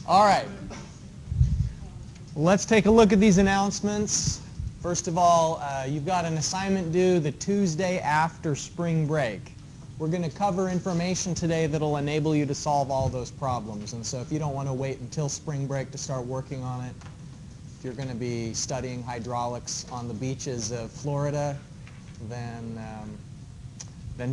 All right. Let's take a look at these announcements. First of all, you've got an assignment due the Tuesday after spring break. We're going to cover information today that will enable you to solve all those problems. And so if you don't want to wait until spring break to start working on it, if you're going to be studying hydraulics on the beaches of Florida, then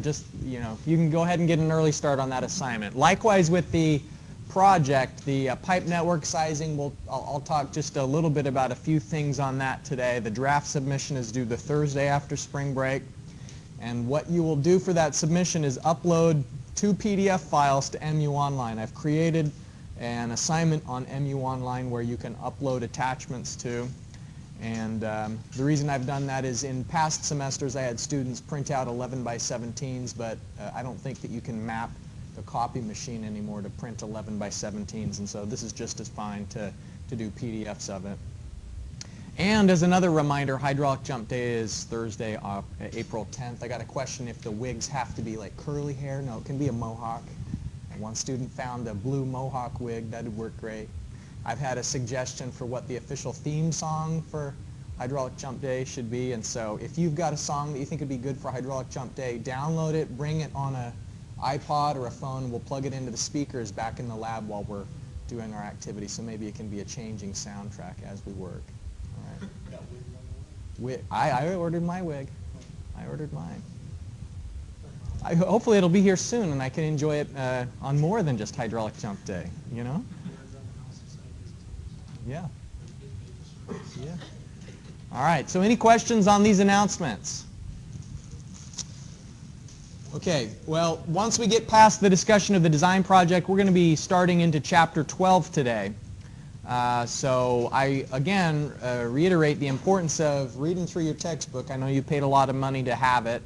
just, you can go ahead and get an early start on that assignment. Likewise with the project, the pipe network sizing, I'll talk just a little bit about a few things on that today. The draft submission is due the Thursday after spring break. And what you will do for that submission is upload 2 PDF files to MU Online. I've created an assignment on MU Online where you can upload attachments to. And the reason I've done that is in past semesters I had students print out 11 by 17s, but I don't think that you can map the copy machine anymore to print 11 by 17s, and so this is just as fine to do PDFs of it. And as another reminder, Hydraulic Jump Day is Thursday, April 10th. I got a question if the wigs have to be like curly hair. No, it can be a mohawk. And one student found a blue mohawk wig. That would work great. I've had a suggestion for what the official theme song for Hydraulic Jump Day should be, and so if you've got a song that you think would be good for Hydraulic Jump Day, download it, bring it on a iPod or a phone, and we'll plug it into the speakers back in the lab while we're doing our activity, so maybe it can be a changing soundtrack as we work. All right. I ordered my wig. I ordered mine. Hopefully it'll be here soon and I can enjoy it on more than just Hydraulic Jump Day, Yeah. Yeah. All right, so any questions on these announcements? Okay, well, once we get past the discussion of the design project, we're going to be starting into Chapter 12 today. So I, again, reiterate the importance of reading through your textbook. I know you paid a lot of money to have it,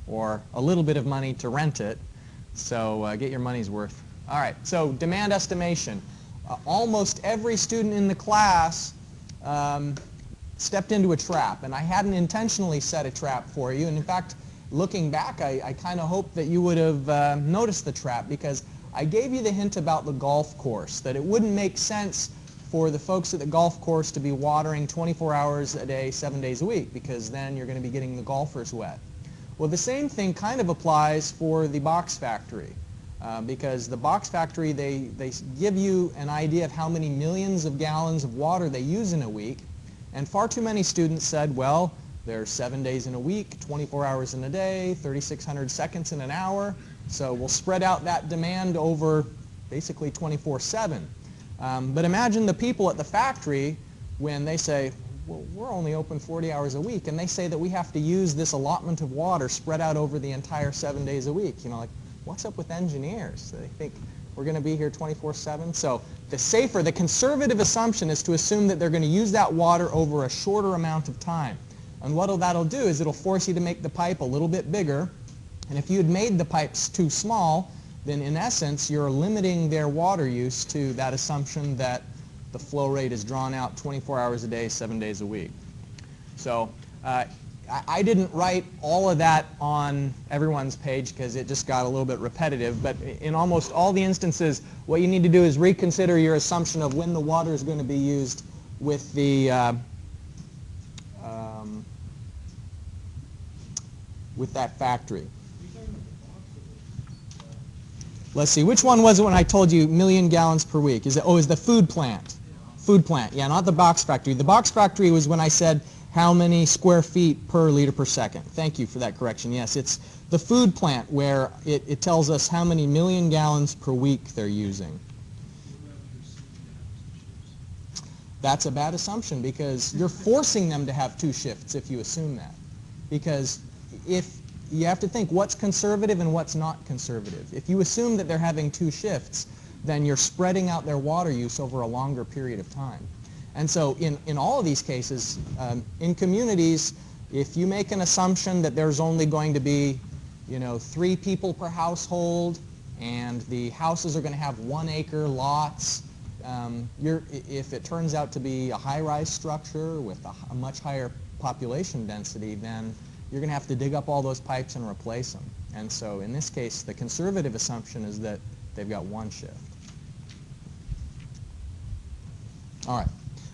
or a little bit of money to rent it, so get your money's worth. All right, so demand estimation. Almost every student in the class stepped into a trap, and I hadn't intentionally set a trap for you, and in fact, looking back, I kind of hope that you would have noticed the trap, because I gave you the hint about the golf course, that it wouldn't make sense for the folks at the golf course to be watering 24 hours a day, 7 days a week, because then you're going to be getting the golfers wet. Well, the same thing kind of applies for the box factory, because the box factory, they give you an idea of how many millions of gallons of water they use in a week, and far too many students said, well, there's 7 days in a week, 24 hours in a day, 3,600 seconds in an hour. So we'll spread out that demand over basically 24/7. But imagine the people at the factory when they say, well, we're only open 40 hours a week, and they say that we have to use this allotment of water spread out over the entire 7 days a week. Like, what's up with engineers? They think we're going to be here 24/7. So the conservative assumption is to assume that they're going to use that water over a shorter amount of time. And what that'll do is it'll force you to make the pipe a little bit bigger. And if you had made the pipes too small, then in essence you're limiting their water use to that assumption that the flow rate is drawn out 24 hours a day, 7 days a week. So I didn't write all of that on everyone's page because it just got a little bit repetitive. But in almost all the instances, what you need to do is reconsider your assumption of when the water is going to be used with the with that factory. Let's see, which one was it when I told you million gallons per week? Is the food plant. Food plant, yeah, not the box factory. The box factory was when I said how many square feet per liter per second. Thank you for that correction. Yes, it's the food plant where it tells us how many million gallons per week they're using. That's a bad assumption because you're forcing them to have 2 shifts if you assume that. Because if you have to think what's conservative and what's not conservative. If you assume that they're having 2 shifts, then you're spreading out their water use over a longer period of time. And so in all of these cases, in communities, if you make an assumption that there's only going to be 3 people per household and the houses are going to have 1 acre lots, if it turns out to be a high-rise structure with a much higher population density, then you're going to have to dig up all those pipes and replace them. And so in this case, the conservative assumption is that they've got 1 shift. All right.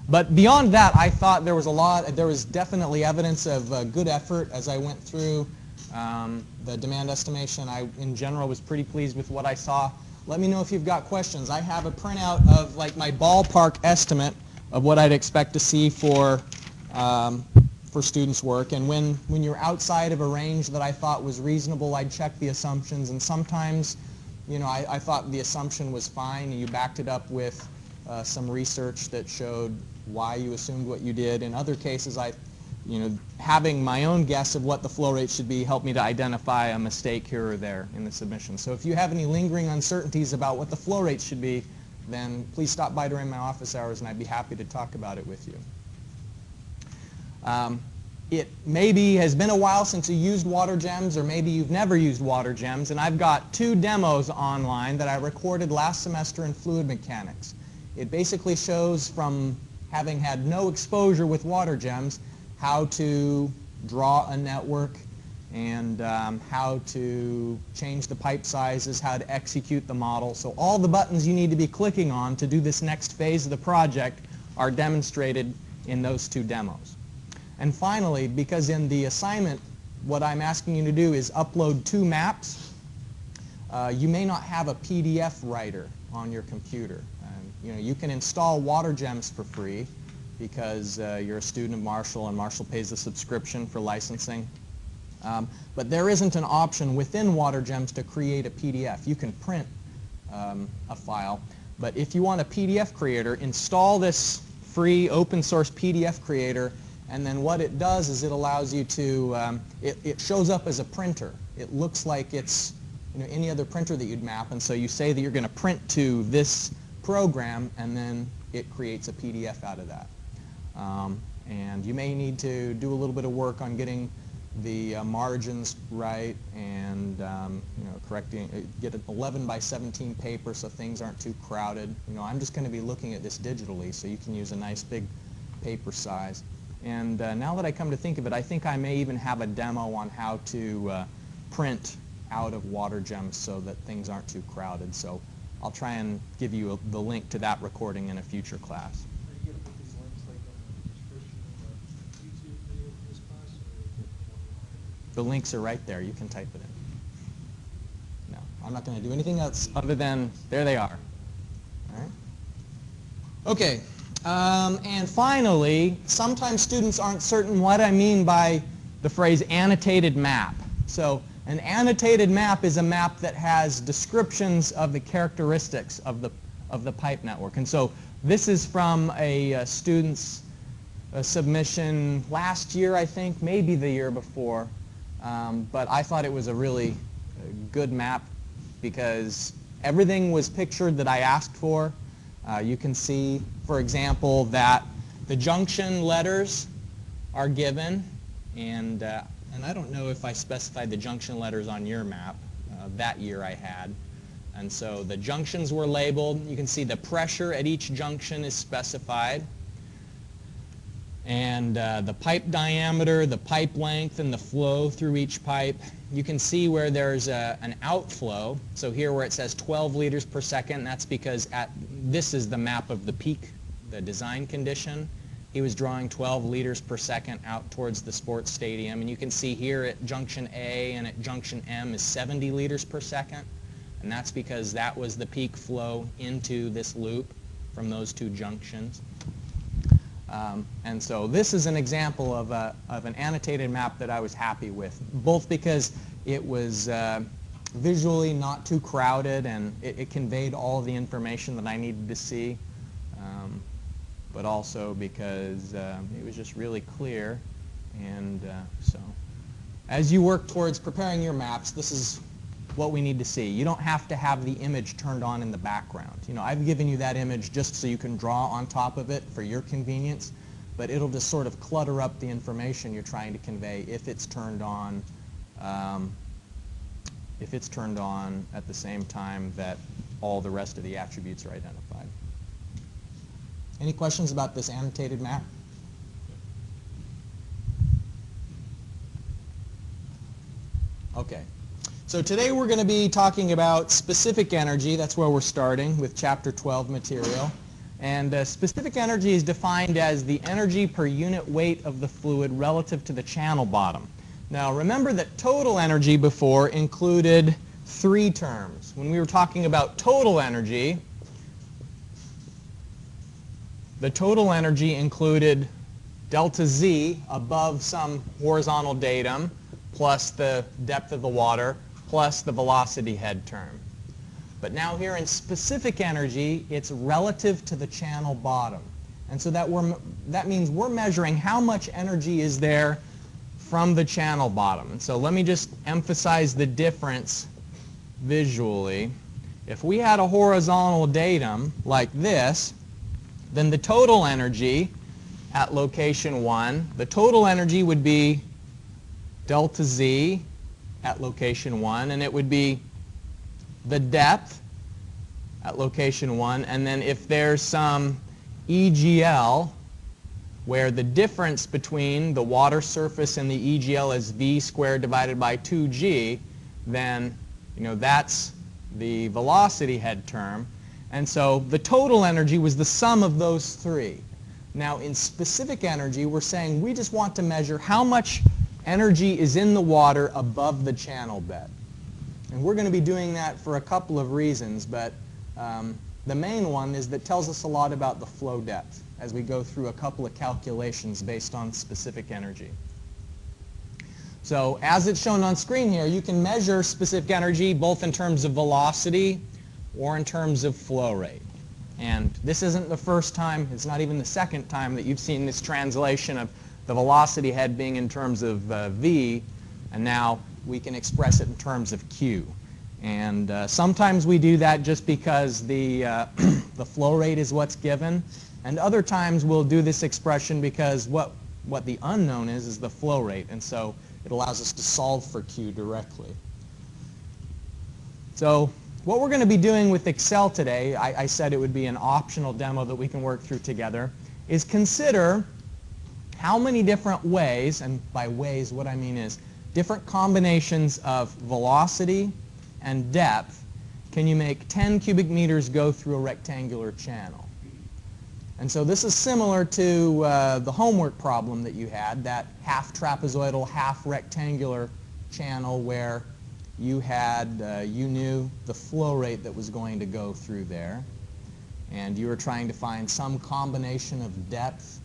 But beyond that, I thought there was definitely evidence of good effort as I went through the demand estimation. I, in general, was pretty pleased with what I saw. Let me know if you've got questions. I have a printout of like my ballpark estimate of what I'd expect to see for students' work. And when you're outside of a range that I thought was reasonable, I'd check the assumptions. And sometimes, you know, I thought the assumption was fine, and you backed it up with some research that showed why you assumed what you did. In other cases, having my own guess of what the flow rate should be helped me to identify a mistake here or there in the submission. So if you have any lingering uncertainties about what the flow rate should be, then please stop by during my office hours, and I'd be happy to talk about it with you. It maybe has been a while since you used water gems, or maybe you've never used water gems, and I've got 2 demos online that I recorded last semester in fluid mechanics. It basically shows, from having had no exposure with water gems, how to draw a network and how to change the pipe sizes, how to execute the model. So all the buttons you need to be clicking on to do this next phase of the project are demonstrated in those 2 demos. And finally, because in the assignment what I'm asking you to do is upload 2 maps, you may not have a PDF writer on your computer. You can install water gems for free because you're a student of Marshall and Marshall pays the subscription for licensing. But there isn't an option within water gems to create a PDF. You can print a file, but if you want a PDF creator, install this free open source PDF creator, and then what it does is it allows you to, it shows up as a printer. It looks like it's any other printer that you'd map, and so you say that you're going to print to this program, and then it creates a PDF out of that. And you may need to do a little bit of work on getting the margins right and correcting, get an 11 by 17 paper so things aren't too crowded. I'm just going to be looking at this digitally, so you can use a nice big paper size. And now that I come to think of it, I think I may even have a demo on how to print out of water gems so that things aren't too crowded. So I'll try and give you the link to that recording in a future class. Are you going to put these links like on the description of the YouTube video for this class, or is it online? The links are right there. You can type it in. No, I'm not going to do anything else other than there they are. All right. Okay. And finally, sometimes students aren't certain what I mean by the phrase annotated map. So an annotated map is a map that has descriptions of the characteristics of the pipe network. And so this is from a student's submission last year, I think, maybe the year before. But I thought it was a really good map because everything was pictured that I asked for. You can see, for example, that the junction letters are given, and I don't know if I specified the junction letters on your map. That year I had. And so the junctions were labeled. You can see the pressure at each junction is specified. And the pipe diameter, the pipe length, and the flow through each pipe. You can see where there's an outflow. So here where it says 12 liters per second, that's because this is the map of the peak, the design condition. He was drawing 12 liters per second out towards the sports stadium. And you can see here at junction A and at junction M is 70 liters per second. And that's because that was the peak flow into this loop from those 2 junctions. And so this is an example of an annotated map that I was happy with, both because it was visually not too crowded and it conveyed all of the information that I needed to see, but also because it was just really clear. And so as you work towards preparing your maps, this is what we need to see. You don't have to have the image turned on in the background. I've given you that image just so you can draw on top of it for your convenience, but it'll just sort of clutter up the information you're trying to convey if it's turned on at the same time that all the rest of the attributes are identified. Any questions about this annotated map? Okay. So today we're going to be talking about specific energy. That's where we're starting with Chapter 12 material. And specific energy is defined as the energy per unit weight of the fluid relative to the channel bottom. Now remember that total energy before included three terms. When we were talking about total energy, the total energy included delta Z above some horizontal datum plus the depth of the water plus the velocity head term. But now here in specific energy, it's relative to the channel bottom. And so that means we're measuring how much energy is there from the channel bottom. And so let me just emphasize the difference visually. If we had a horizontal datum like this, then the total energy at location 1, the total energy would be delta Z at location 1, and it would be the depth at location 1, and then if there's some EGL where the difference between the water surface and the EGL is V squared divided by 2G, then that's the velocity head term. And so the total energy was the sum of those three. Now in specific energy, we're saying we just want to measure how much energy is in the water above the channel bed. And we're going to be doing that for a couple of reasons, but the main one is that tells us a lot about the flow depth as we go through a couple of calculations based on specific energy. So as it's shown on screen here, you can measure specific energy both in terms of velocity or in terms of flow rate. And this isn't the first time, it's not even the second time that you've seen this translation of the velocity head being in terms of V, and now we can express it in terms of Q. And sometimes we do that just because the flow rate is what's given, and other times we'll do this expression because what the unknown is the flow rate, and so it allows us to solve for Q directly. So what we're going to be doing with Excel today, I said it would be an optional demo that we can work through together, is consider how many different ways, and by ways what I mean is different combinations of velocity and depth can you make 10 cubic meters go through a rectangular channel. And so this is similar to the homework problem that you had, that half trapezoidal, half rectangular channel where you had, you knew the flow rate that was going to go through there, and you were trying to find some combination of depth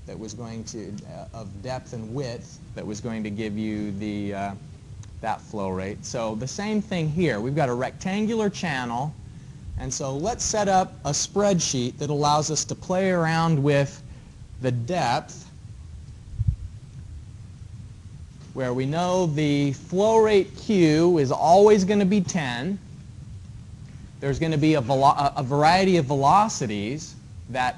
that was going to, of depth and width that was going to give you the, that flow rate. So the same thing here. We've got a rectangular channel, and so let's set up a spreadsheet that allows us to play around with the depth, where we know the flow rate Q is always going to be 10. There's going to be a variety of velocities that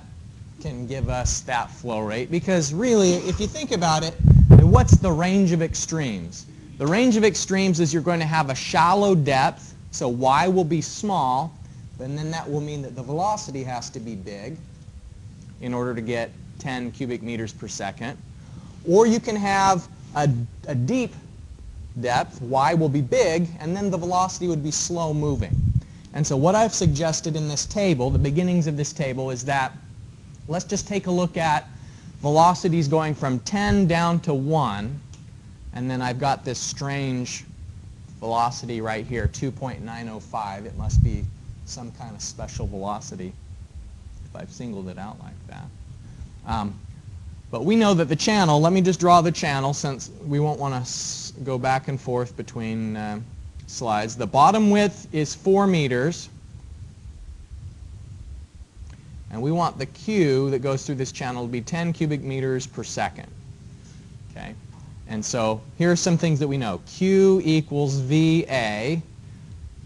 can give us that flow rate, because really, if you think about it, what's the range of extremes? The range of extremes is you're going to have a shallow depth, so Y will be small, and then that will mean that the velocity has to be big in order to get 10 cubic meters per second. Or you can have a deep depth, Y will be big, and then the velocity would be slow moving. And so what I've suggested in this table, the beginnings of this table, is that let's just take a look at velocities going from 10 down to 1, and then I've got this strange velocity right here, 2.905. It must be some kind of special velocity if I've singled it out like that. But we know that the channel, let me just draw the channel since we won't want to go back and forth between slides. The bottom width is 4 meters. And we want the Q that goes through this channel to be 10 cubic meters per second. Okay? And so here are some things that we know. Q equals VA,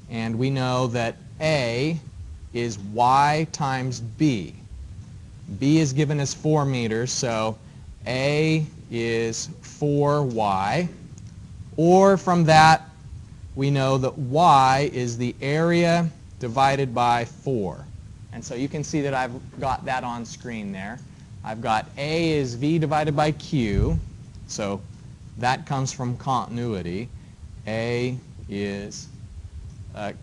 and we know that A is Y times B. B is given as 4 meters, so A is 4Y. Or from that, we know that Y is the area divided by 4. And so you can see that I've got that on screen there. I've got A is V divided by Q, so that comes from continuity. A is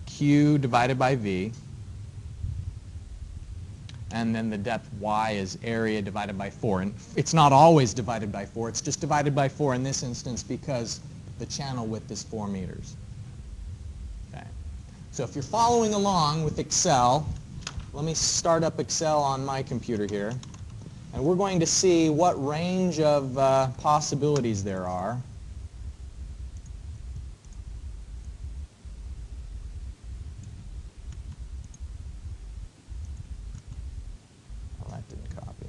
Q divided by V. and then the depth y is area divided by 4. And it's not always divided by 4. It's just divided by 4 in this instance because the channel width is 4 meters. Okay. So if you're following along with Excel, let me start up Excel on my computer here. And we're going to see what range of possibilities there are. That didn't copy.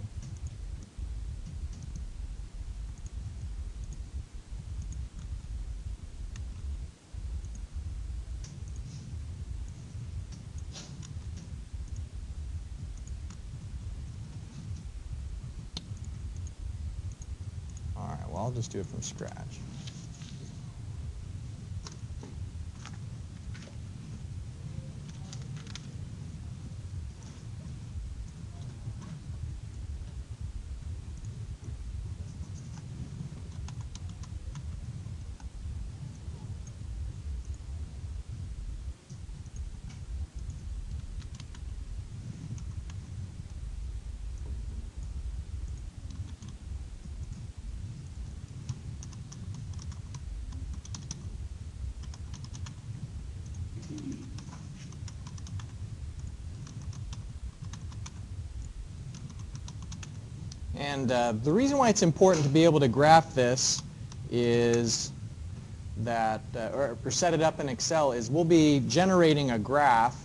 All right, well, I'll just do it from scratch. And the reason why it's important to be able to graph this is that, or set it up in Excel, is we'll be generating a graph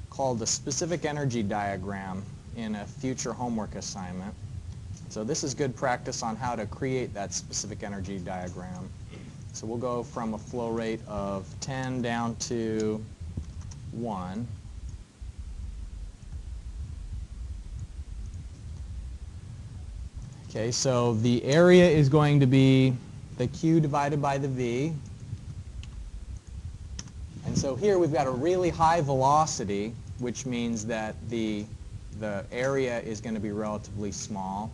called the specific energy diagram in a future homework assignment. So this is good practice on how to create that specific energy diagram. So we'll go from a flow rate of 10 down to 1. Okay, so the area is going to be the Q divided by the V. And so here we've got a really high velocity, which means that the area is going to be relatively small.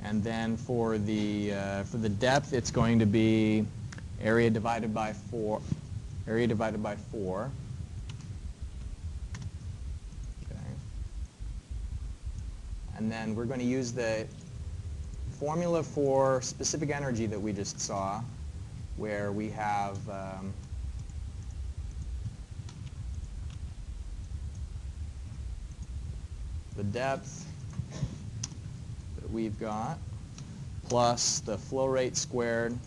And then for the depth, it's going to be area divided by 4. Area divided by 4. And then we're going to use the formula for specific energy that we just saw, where we have the depth that we've got plus the flow rate squared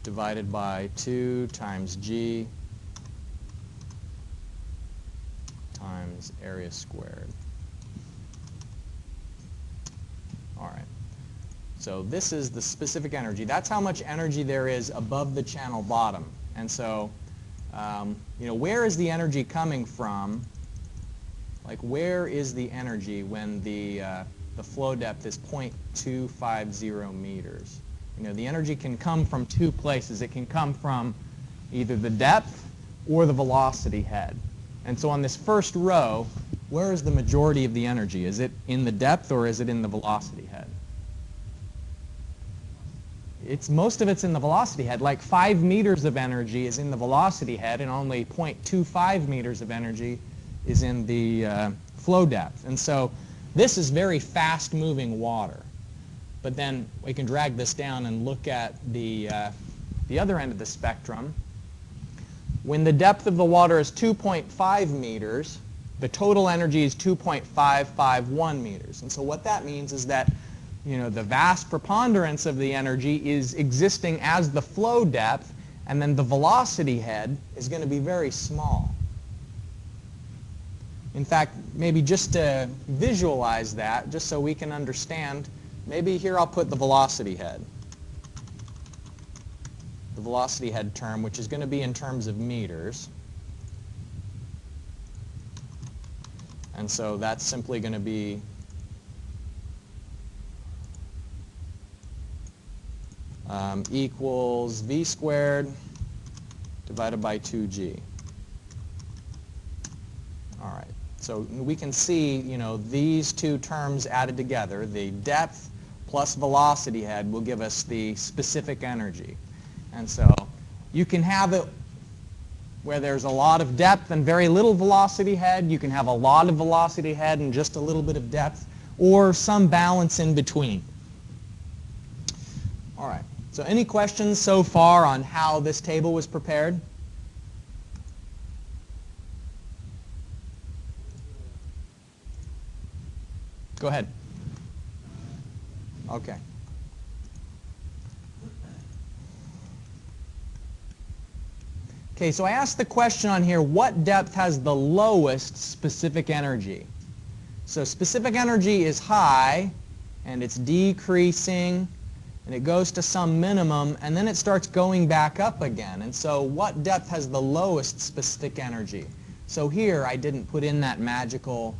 divided by 2 times G times area squared. All right. So this is the specific energy. That's how much energy there is above the channel bottom. And so, where is the energy coming from? Like, where is the energy when the flow depth is 0.250 meters? The energy can come from 2 places. It can come from either the depth or the velocity head. And so on this first row, where is the majority of the energy? Is it in the depth or is it in the velocity head? Most of it's in the velocity head. Like 5 meters of energy is in the velocity head and only 0.25 meters of energy is in the flow depth. And so this is very fast moving water. But then we can drag this down and look at the other end of the spectrum. When the depth of the water is 2.5 meters, the total energy is 2.551 meters. And so what that means is that the vast preponderance of the energy is existing as the flow depth, and then the velocity head is going to be very small. In fact, maybe just to visualize that, just so we can understand, maybe here I'll put the velocity head. The velocity head term, which is going to be in terms of meters. And so that's simply going to be equals v squared divided by 2g. All right. So we can see, these two terms added together, the depth plus velocity head will give us the specific energy. And so you can have it where there's a lot of depth and very little velocity head. You can have a lot of velocity head and just a little bit of depth, or some balance in between. All right. So any questions so far on how this table was prepared? Go ahead. Okay. Okay, so I asked the question on here, what depth has the lowest specific energy? So specific energy is high, and it's decreasing, and it goes to some minimum, and then it starts going back up again. And so what depth has the lowest specific energy? So here I didn't put in that magical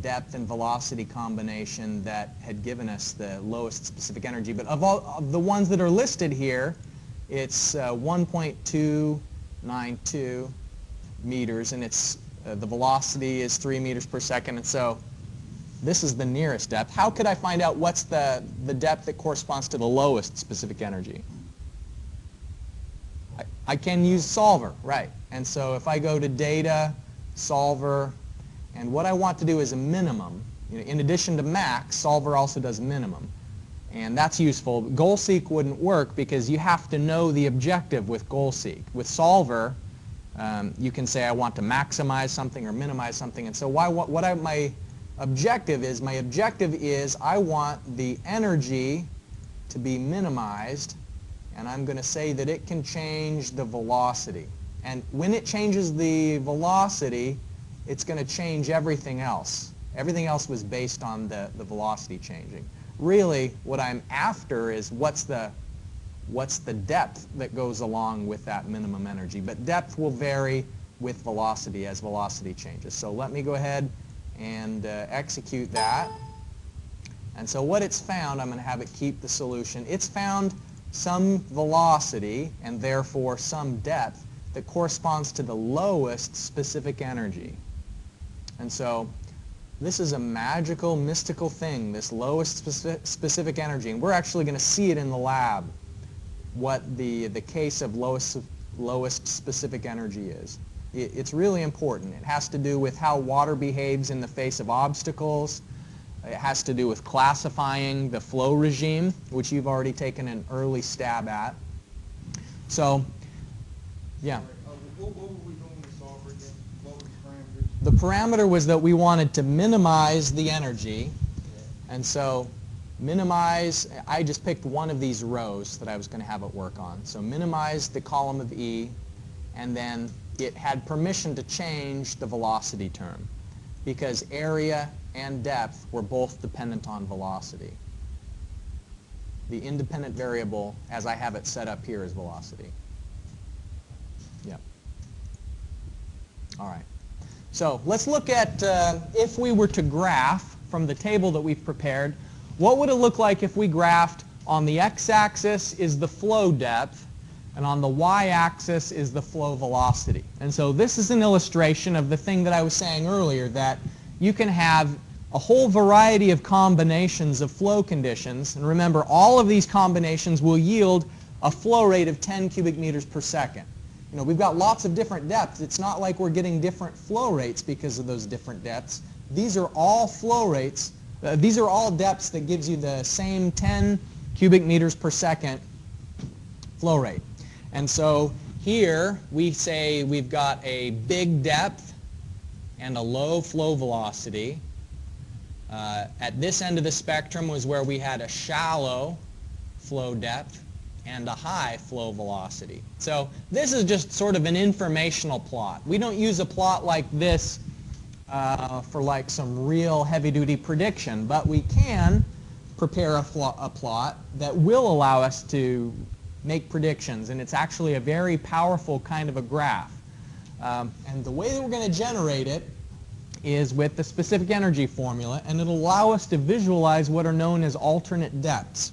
depth and velocity combination that had given us the lowest specific energy. But of the ones that are listed here, it's 1.292 meters, and it's the velocity is 3 meters per second. And so this is the nearest depth. How could I find out what's the depth that corresponds to the lowest specific energy? I can use solver, right. And so if I go to data, solver, and what I want to do is a minimum. You know, in addition to max, solver also does minimum. And that's useful. Goal seek wouldn't work because you have to know the objective with goal seek. With solver, you can say I want to maximize something or minimize something. And so my objective is I want the energy to be minimized, and I'm going to say that it can change the velocity. And when it changes the velocity, it's going to change everything else. Everything else was based on the velocity changing. Really, what I'm after is what's the depth that goes along with that minimum energy. But depth will vary with velocity as velocity changes. So let me go ahead and execute that. And so what it's found, I'm going to have it keep the solution. It's found some velocity and therefore some depth that corresponds to the lowest specific energy. And so this is a magical, mystical thing, this lowest specific energy. And we're actually going to see it in the lab, what the case of lowest specific energy is. It's really important. It has to do with how water behaves in the face of obstacles. It has to do with classifying the flow regime, which you've already taken an early stab at. So, yeah. What were we doing with solver again? What were the parameters? The parameter was that we wanted to minimize the energy. And so minimize, I just picked one of these rows that I was going to have it work on. So minimize the column of E, and then it had permission to change the velocity term because area and depth were both dependent on velocity. The independent variable, as I have it set up here, is velocity. Yep. All right. So let's look at if we were to graph from the table that we've prepared, what would it look like if we graphed on the x-axis is the flow depth, and on the y-axis is the flow velocity. And so this is an illustration of the thing that I was saying earlier, that you can have a whole variety of combinations of flow conditions. And remember, all of these combinations will yield a flow rate of 10 cubic meters per second. You know, we've got lots of different depths. It's not like we're getting different flow rates because of those different depths. These are all flow rates. These are all depths that gives you the same 10 cubic meters per second flow rate. And so here we say we've got a big depth and a low flow velocity. At this end of the spectrum was where we had a shallow flow depth and a high flow velocity. So this is just sort of an informational plot. We don't use a plot like this for like some real heavy-duty prediction, but we can prepare a plot that will allow us to make predictions, and it's actually a very powerful kind of a graph. And the way that we're going to generate it is with the specific energy formula, and it'll allow us to visualize what are known as alternate depths.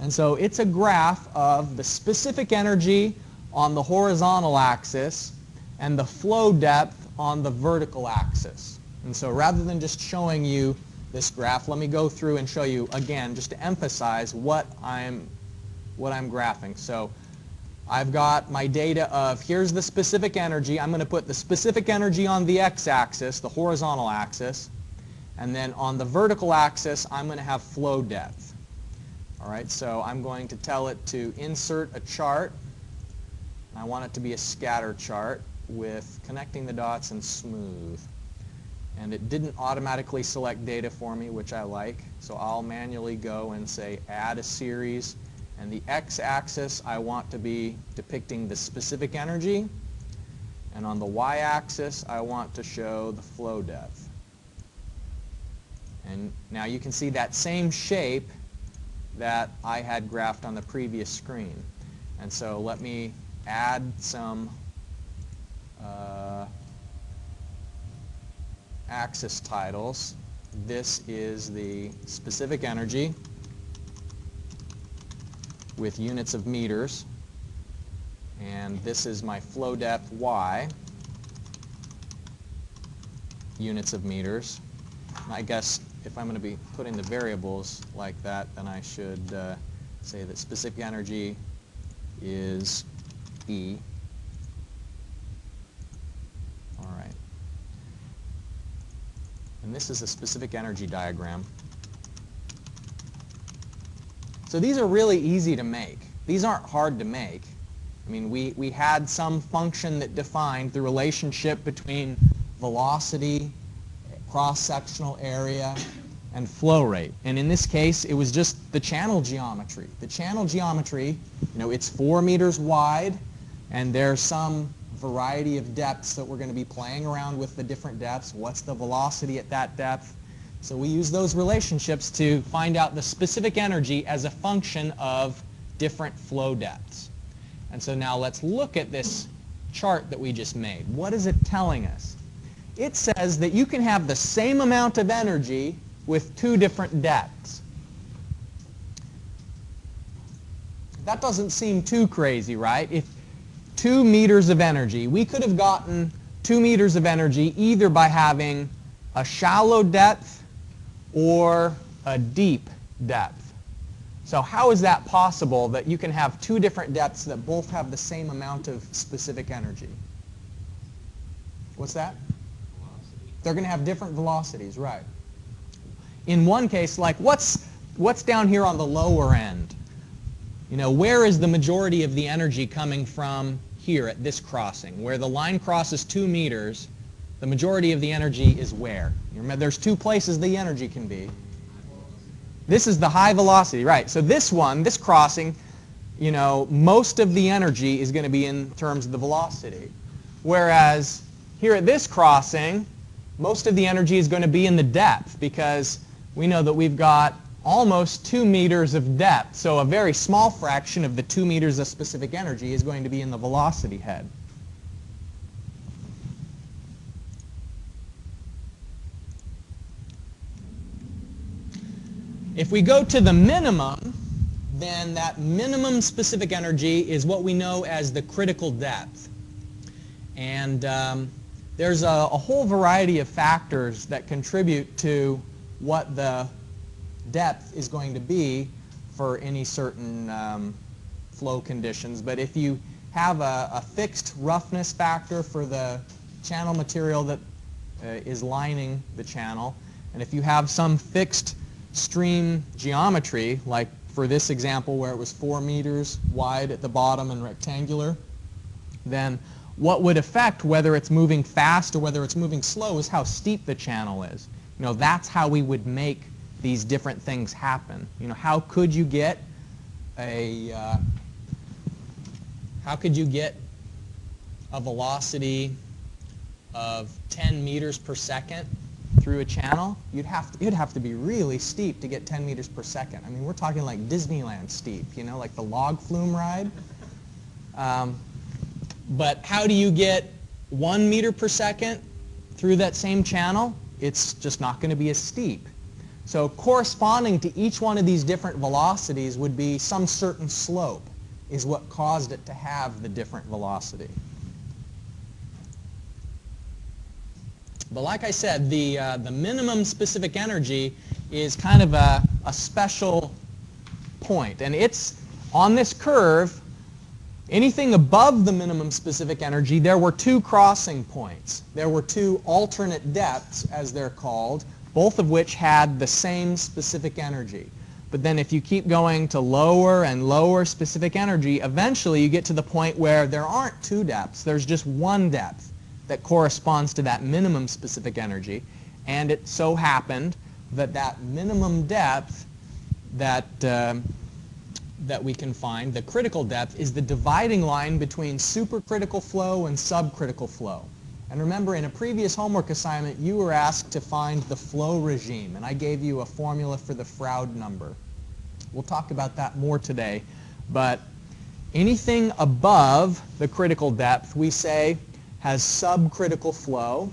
And so it's a graph of the specific energy on the horizontal axis and the flow depth on the vertical axis. And so rather than just showing you this graph, let me go through and show you again, just to emphasize what I'm graphing. So I've got my data of here's the specific energy. I'm going to put the specific energy on the x-axis, the horizontal axis, and then on the vertical axis I'm going to have flow depth. All right, so I'm going to tell it to insert a chart. I want it to be a scatter chart with connecting the dots and smooth. And it didn't automatically select data for me, which I like, so I'll manually go and say add a series. And the x-axis I want to be depicting the specific energy, and on the y-axis I want to show the flow depth. And now you can see that same shape that I had graphed on the previous screen. And so let me add some axis titles. This is the specific energy with units of meters, and this is my flow depth y, units of meters. And I guess if I'm going to be putting the variables like that, then I should say that specific energy is E. All right. And this is a specific energy diagram. So these are really easy to make. These aren't hard to make. I mean, we had some function that defined the relationship between velocity, cross-sectional area, and flow rate. And in this case, it was just the channel geometry. The channel geometry, it's 4 meters wide, and there's some variety of depths that we're going to be playing around with the different depths. What's the velocity at that depth? So we use those relationships to find out the specific energy as a function of different flow depths. And so now let's look at this chart that we just made. What is it telling us? It says that you can have the same amount of energy with 2 different depths. That doesn't seem too crazy, right? If 2 meters of energy, we could have gotten 2 meters of energy either by having a shallow depth or a deep depth. So how is that possible that you can have 2 different depths that both have the same amount of specific energy? What's that? Velocity. They're going to have different velocities, right. In one case, like what's down here on the lower end? Where is the majority of the energy coming from here at this crossing? Where the line crosses 2 meters, the majority of the energy is where? You remember, there's 2 places the energy can be. This is the high velocity, right. So this crossing, most of the energy is going to be in terms of the velocity. Whereas here at this crossing, most of the energy is going to be in the depth, because we know that we've got almost 2 meters of depth. So a very small fraction of the 2 meters of specific energy is going to be in the velocity head. If we go to the minimum, then that minimum specific energy is what we know as the critical depth. And there's a whole variety of factors that contribute to what the depth is going to be for any certain flow conditions. But if you have a fixed roughness factor for the channel material that is lining the channel, and if you have some fixed stream geometry, like for this example where it was 4 meters wide at the bottom and rectangular, then what would affect whether it's moving fast or whether it's moving slow is how steep the channel is. That's how we would make these different things happen. How could you get a velocity of 10 meters per second through a channel? It'd have to be really steep to get 10 meters per second. I mean, we're talking like Disneyland steep, like the log flume ride. But how do you get 1 meter per second through that same channel? It's just not going to be as steep. So corresponding to each one of these different velocities would be some certain slope is what caused it to have the different velocity. But like I said, the minimum specific energy is kind of a special point. And it's on this curve, Anything above the minimum specific energy, there were two crossing points. There were two alternate depths, as they're called, both of which had the same specific energy. But then if you keep going to lower and lower specific energy, eventually you get to the point where there aren't two depths. There's just one depth that corresponds to that minimum specific energy. And it so happened that that minimum depth that we can find, the critical depth, is the dividing line between supercritical flow and subcritical flow. And remember, in a previous homework assignment, you were asked to find the flow regime, and I gave you a formula for the Froude number. We'll talk about that more today, but anything above the critical depth, we say, has subcritical flow,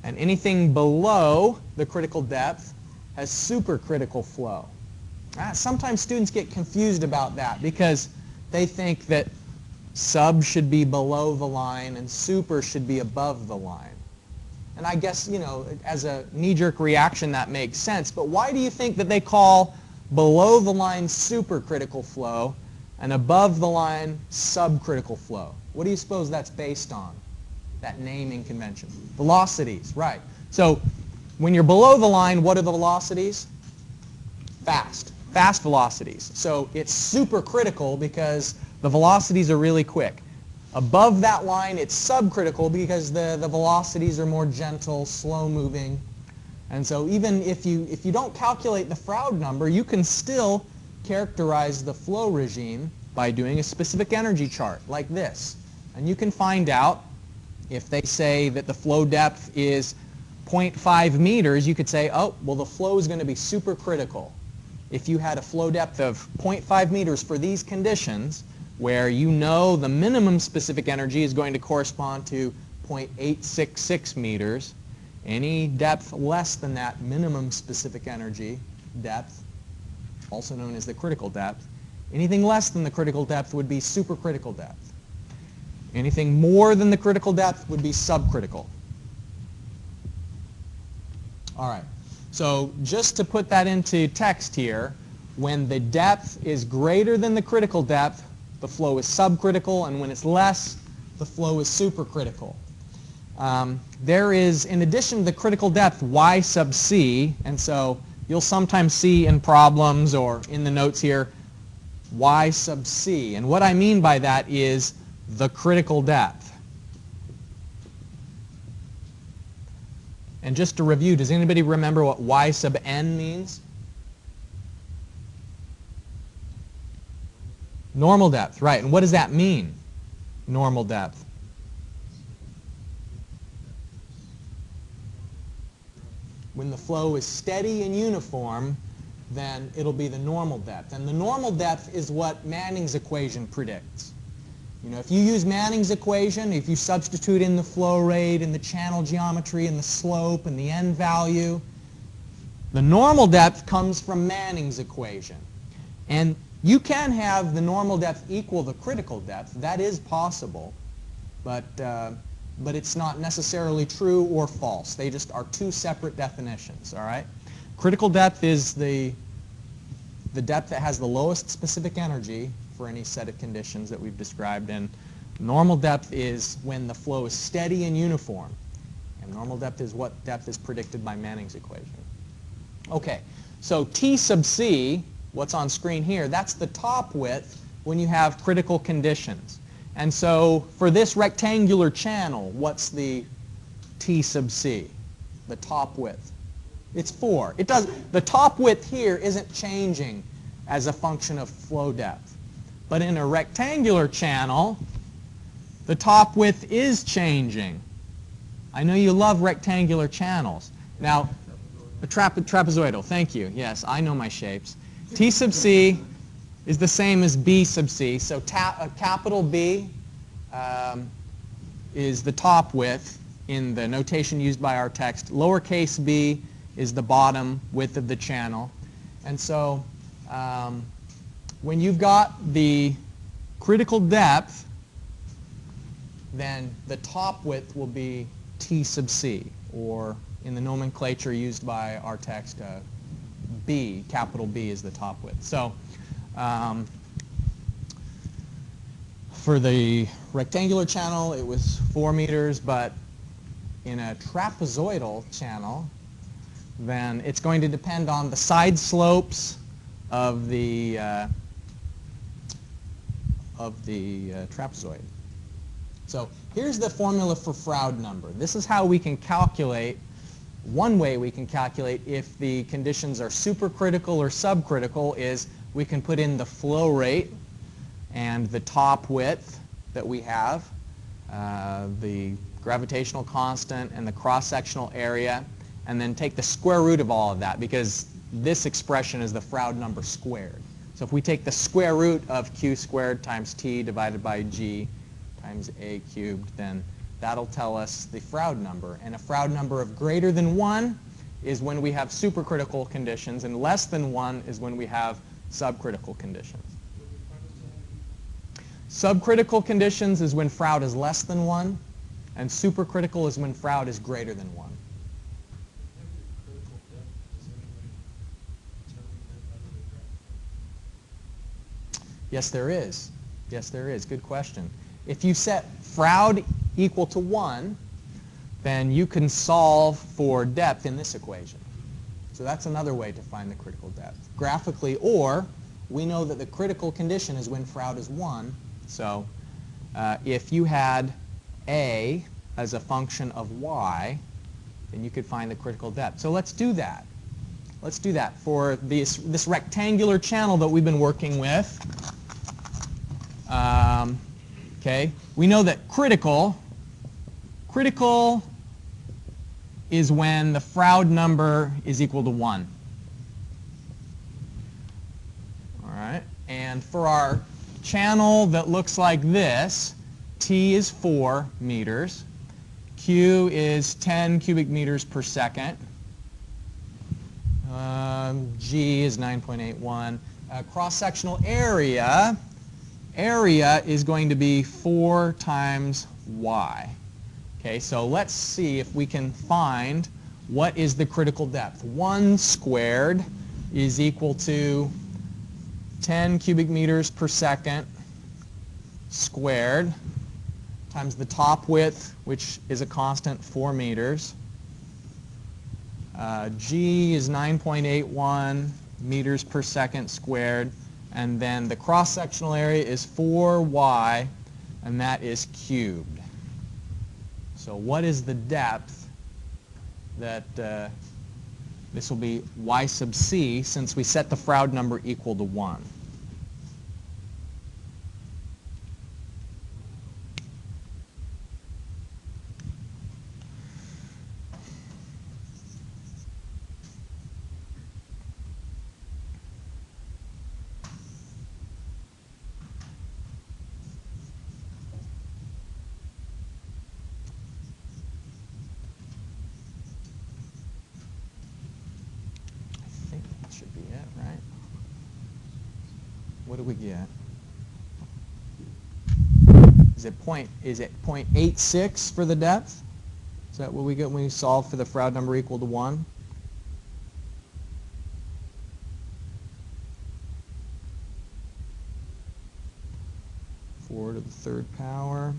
and anything below the critical depth has supercritical flow. Sometimes students get confused about that because they think that sub should be below the line and super should be above the line. And I guess, you know, as a knee-jerk reaction that makes sense, but why do you think that they call below the line supercritical flow and above the line subcritical flow? What do you suppose that's based on, that naming convention? Velocities, right. So when you're below the line, what are the velocities? Fast velocities. So it's supercritical because the velocities are really quick. Above that line, it's subcritical because the velocities are more gentle, slow-moving. And so even if you don't calculate the Froude number, you can still characterize the flow regime by doing a specific energy chart like this. And you can find out if they say that the flow depth is 0.5 meters, you could say, oh, well, the flow is going to be supercritical. If you had a flow depth of 0.5 meters for these conditions, where you know the minimum specific energy is going to correspond to 0.866 meters, any depth less than that minimum specific energy depth, also known as the critical depth, anything less than the critical depth would be supercritical depth. Anything more than the critical depth would be subcritical. All right. So just to put that into text here, when the depth is greater than the critical depth, the flow is subcritical, and when it's less, the flow is supercritical. There is, in addition to the critical depth, y sub c, and so you'll sometimes see in problems or in the notes here, y sub c. And what I mean by that is the critical depth. And just to review, does anybody remember what y sub n means? Normal depth, right. And what does that mean, normal depth? When the flow is steady and uniform, then it'll be the normal depth. And the normal depth is what Manning's equation predicts. You know, if you use Manning's equation, if you substitute in the flow rate and the channel geometry and the slope and the n value, the normal depth comes from Manning's equation. And you can have the normal depth equal the critical depth. That is possible, but it's not necessarily true or false. They just are two separate definitions, all right? Critical depth is the depth that has the lowest specific energy for any set of conditions that we've described, and normal depth is when the flow is steady and uniform. And normal depth is what depth is predicted by Manning's equation. Okay, so T sub c, what's on screen here, that's the top width when you have critical conditions. And so for this rectangular channel, what's the T sub c, the top width? It's 4. The top width here isn't changing as a function of flow depth. But in a rectangular channel, the top width is changing. I know you love rectangular channels. Now, a trapezoidal, thank you. Yes, I know my shapes. T sub c is the same as B sub c. So capital B is the top width in the notation used by our text. Lowercase b is the bottom width of the channel. And so when you've got the critical depth, then the top width will be T sub c, or in the nomenclature used by our text, B, capital B is the top width. So for for the rectangular channel, it was 4 meters, but in a trapezoidal channel, then it's going to depend on the side slopes of the trapezoid. So here's the formula for Froude number. This is how we can calculate, one way we can calculate if the conditions are supercritical or subcritical is we can put in the flow rate and the top width that we have, the gravitational constant and the cross-sectional area, and then take the square root of all of that, because this expression is the Froude number squared. So if we take the square root of q squared times t divided by g times a cubed, then that'll tell us the Froude number. And a Froude number of greater than 1 is when we have supercritical conditions, and less than 1 is when we have subcritical conditions. Subcritical conditions is when Froude is less than 1, and supercritical is when Froude is greater than 1. Yes, there is. Yes, there is. Good question. If you set Froude equal to 1, then you can solve for depth in this equation. So that's another way to find the critical depth. Graphically, or we know that the critical condition is when Froude is 1. So if you had a as a function of y, then you could find the critical depth. So let's do that. Let's do that for this rectangular channel that we've been working with. Okay, we know that critical is when the Froude number is equal to 1. All right, and for our channel that looks like this, T is 4 meters, Q is 10 cubic meters per second, G is 9.81. Cross-sectional area is going to be 4 times y. Okay, so let's see if we can find what is the critical depth. 1 squared is equal to 10 cubic meters per second squared times the top width, which is a constant 4 meters. G is 9.81 meters per second squared, and then the cross-sectional area is 4y, and that is cubed. So what is the depth that this will be y sub c, since we set the Froude number equal to 1. What do we get? Is it 0.86 for the depth? Is that what we get when we solve for the Froude number equal to 1? Four to the third power,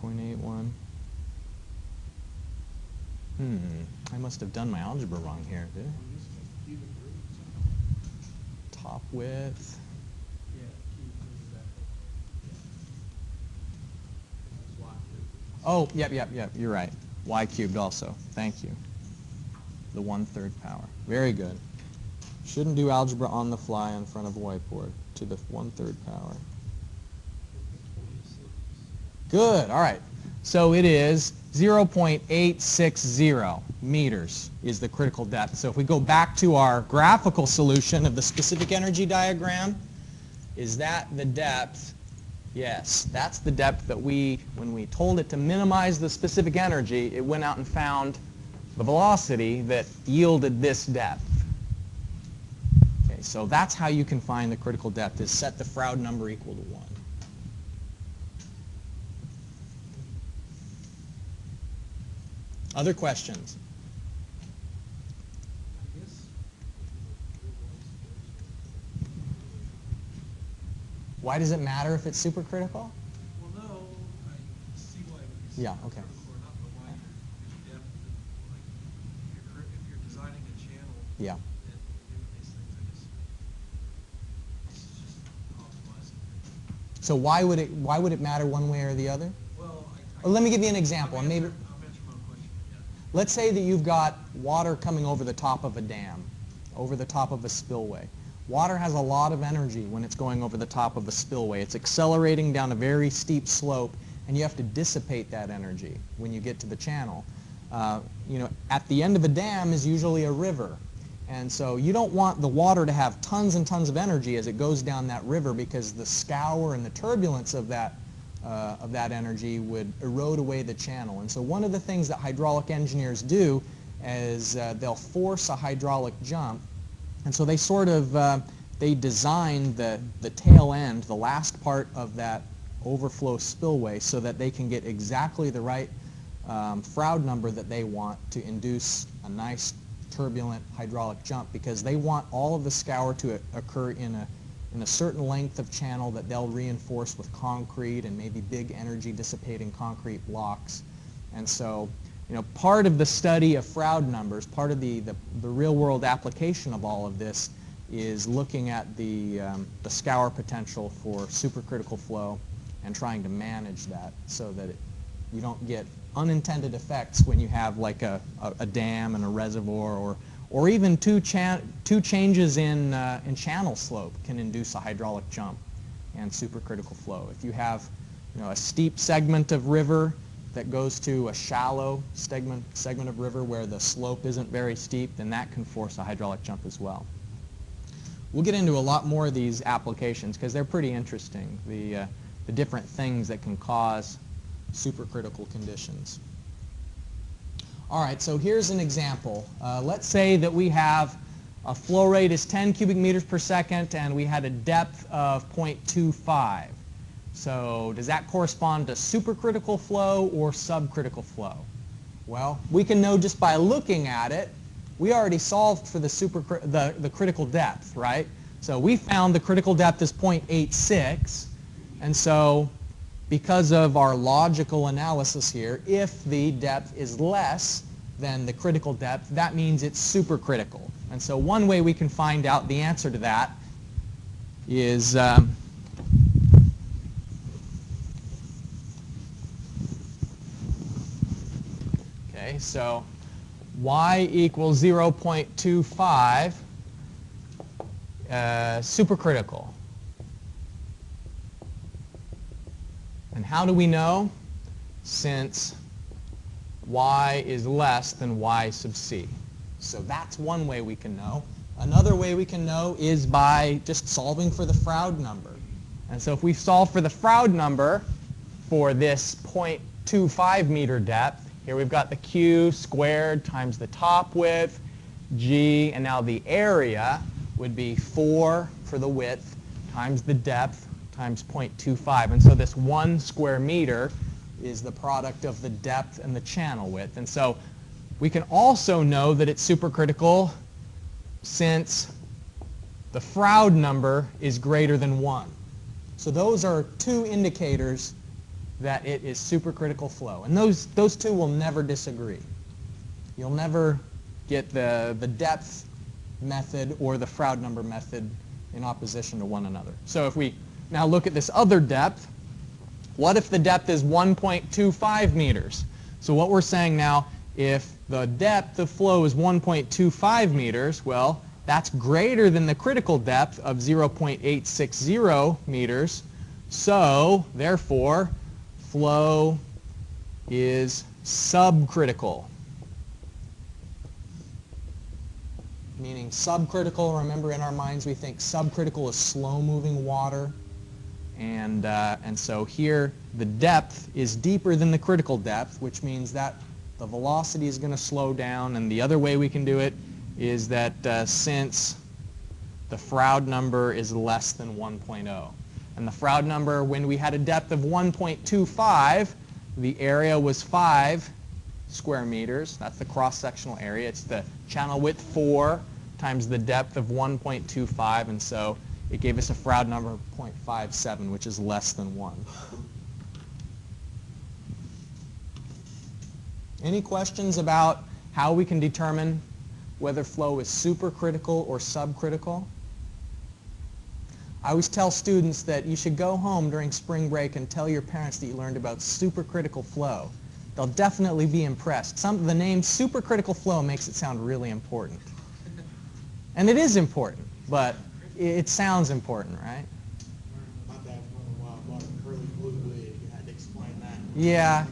9.81. I must have done my algebra wrong here, did I? Top width. Oh, yep, you're right. Y cubed also. Thank you. The 1/3 power. Very good. Shouldn't do algebra on the fly in front of a whiteboard. To the 1/3 power. Good, all right. So it is 0.860 meters is the critical depth. So if we go back to our graphical solution of the specific energy diagram, is that the depth? Yes, that's the depth that when we told it to minimize the specific energy, it went out and found the velocity that yielded this depth. Okay, so that's how you can find the critical depth, is set the Froude number equal to 1. Other questions? Why does it matter if it's supercritical? Well, no, I see why it would be Yeah, okay. critical or not, but why your depth, and, like, if you're designing a channel, Yeah. and doing these things, I guess it's just optimizing. So why would it matter one way or the other? Well, Well, let me give you an example. I'm And maybe answering my own question. Yeah. let's say that you've got water coming over the top of a dam, over the top of a spillway. Water has a lot of energy when it's going over the top of a spillway. It's accelerating down a very steep slope, and you have to dissipate that energy when you get to the channel. At the end of a dam is usually a river. And so you don't want the water to have tons and tons of energy as it goes down that river, because the scour and the turbulence of that energy would erode away the channel. And so one of the things that hydraulic engineers do is they'll force a hydraulic jump. And so they they design the tail end, the last part of that overflow spillway, so that they can get exactly the right Froude number that they want to induce a nice turbulent hydraulic jump, because they want all of the scour to occur in a certain length of channel that they'll reinforce with concrete and maybe big energy dissipating concrete blocks. And so, part of the study of Froude numbers, part of the real world application of all of this is looking at the scour potential for supercritical flow and trying to manage that so that you don't get unintended effects when you have like a dam and a reservoir, or even two changes in channel slope can induce a hydraulic jump and supercritical flow. If you have a steep segment of river that goes to a shallow segment of river where the slope isn't very steep, then that can force a hydraulic jump as well. We'll get into a lot more of these applications because they're pretty interesting, the different things that can cause supercritical conditions. All right, so here's an example. Let's say that we have a flow rate is 10 cubic meters per second and we had a depth of 0.25. So does that correspond to supercritical flow or subcritical flow? Well, we can know just by looking at it. We already solved for the critical depth, right? So we found the critical depth is 0.86, and so because of our logical analysis here, if the depth is less than the critical depth, that means it's supercritical. And so one way we can find out the answer to that is so y equals 0.25 supercritical. And how do we know? Since y is less than y sub c. So that's one way we can know. Another way we can know is by just solving for the Froude number. And so if we solve for the Froude number for this 0.25 meter depth, here we've got the Q squared times the top width, G, and now the area would be 4 for the width times the depth times 0.25. And so this 1 square meter is the product of the depth and the channel width. And so we can also know that it's supercritical since the Froude number is greater than 1. So those are two indicators that it is supercritical flow. And those two will never disagree. You'll never get the depth method or the Froude number method in opposition to one another. So if we now look at this other depth, what if the depth is 1.25 meters? So what we're saying now, if the depth of flow is 1.25 meters, well, that's greater than the critical depth of 0.860 meters. So therefore, flow is subcritical. Meaning subcritical, remember in our minds we think subcritical is slow-moving water. And so here the depth is deeper than the critical depth, which means that the velocity is going to slow down. And the other way we can do it is that since the Froude number is less than 1.0. And the Froude number, when we had a depth of 1.25, the area was 5 square meters. That's the cross-sectional area. It's the channel width 4 times the depth of 1.25. And so it gave us a Froude number of 0.57, which is less than 1. Any questions about how we can determine whether flow is supercritical or subcritical? I always tell students that you should go home during spring break and tell your parents that you learned about supercritical flow. They'll definitely be impressed. The name supercritical flow makes it sound really important. And it is important, but it sounds important, right? My dad bought a curly blue wig. You had to explain that.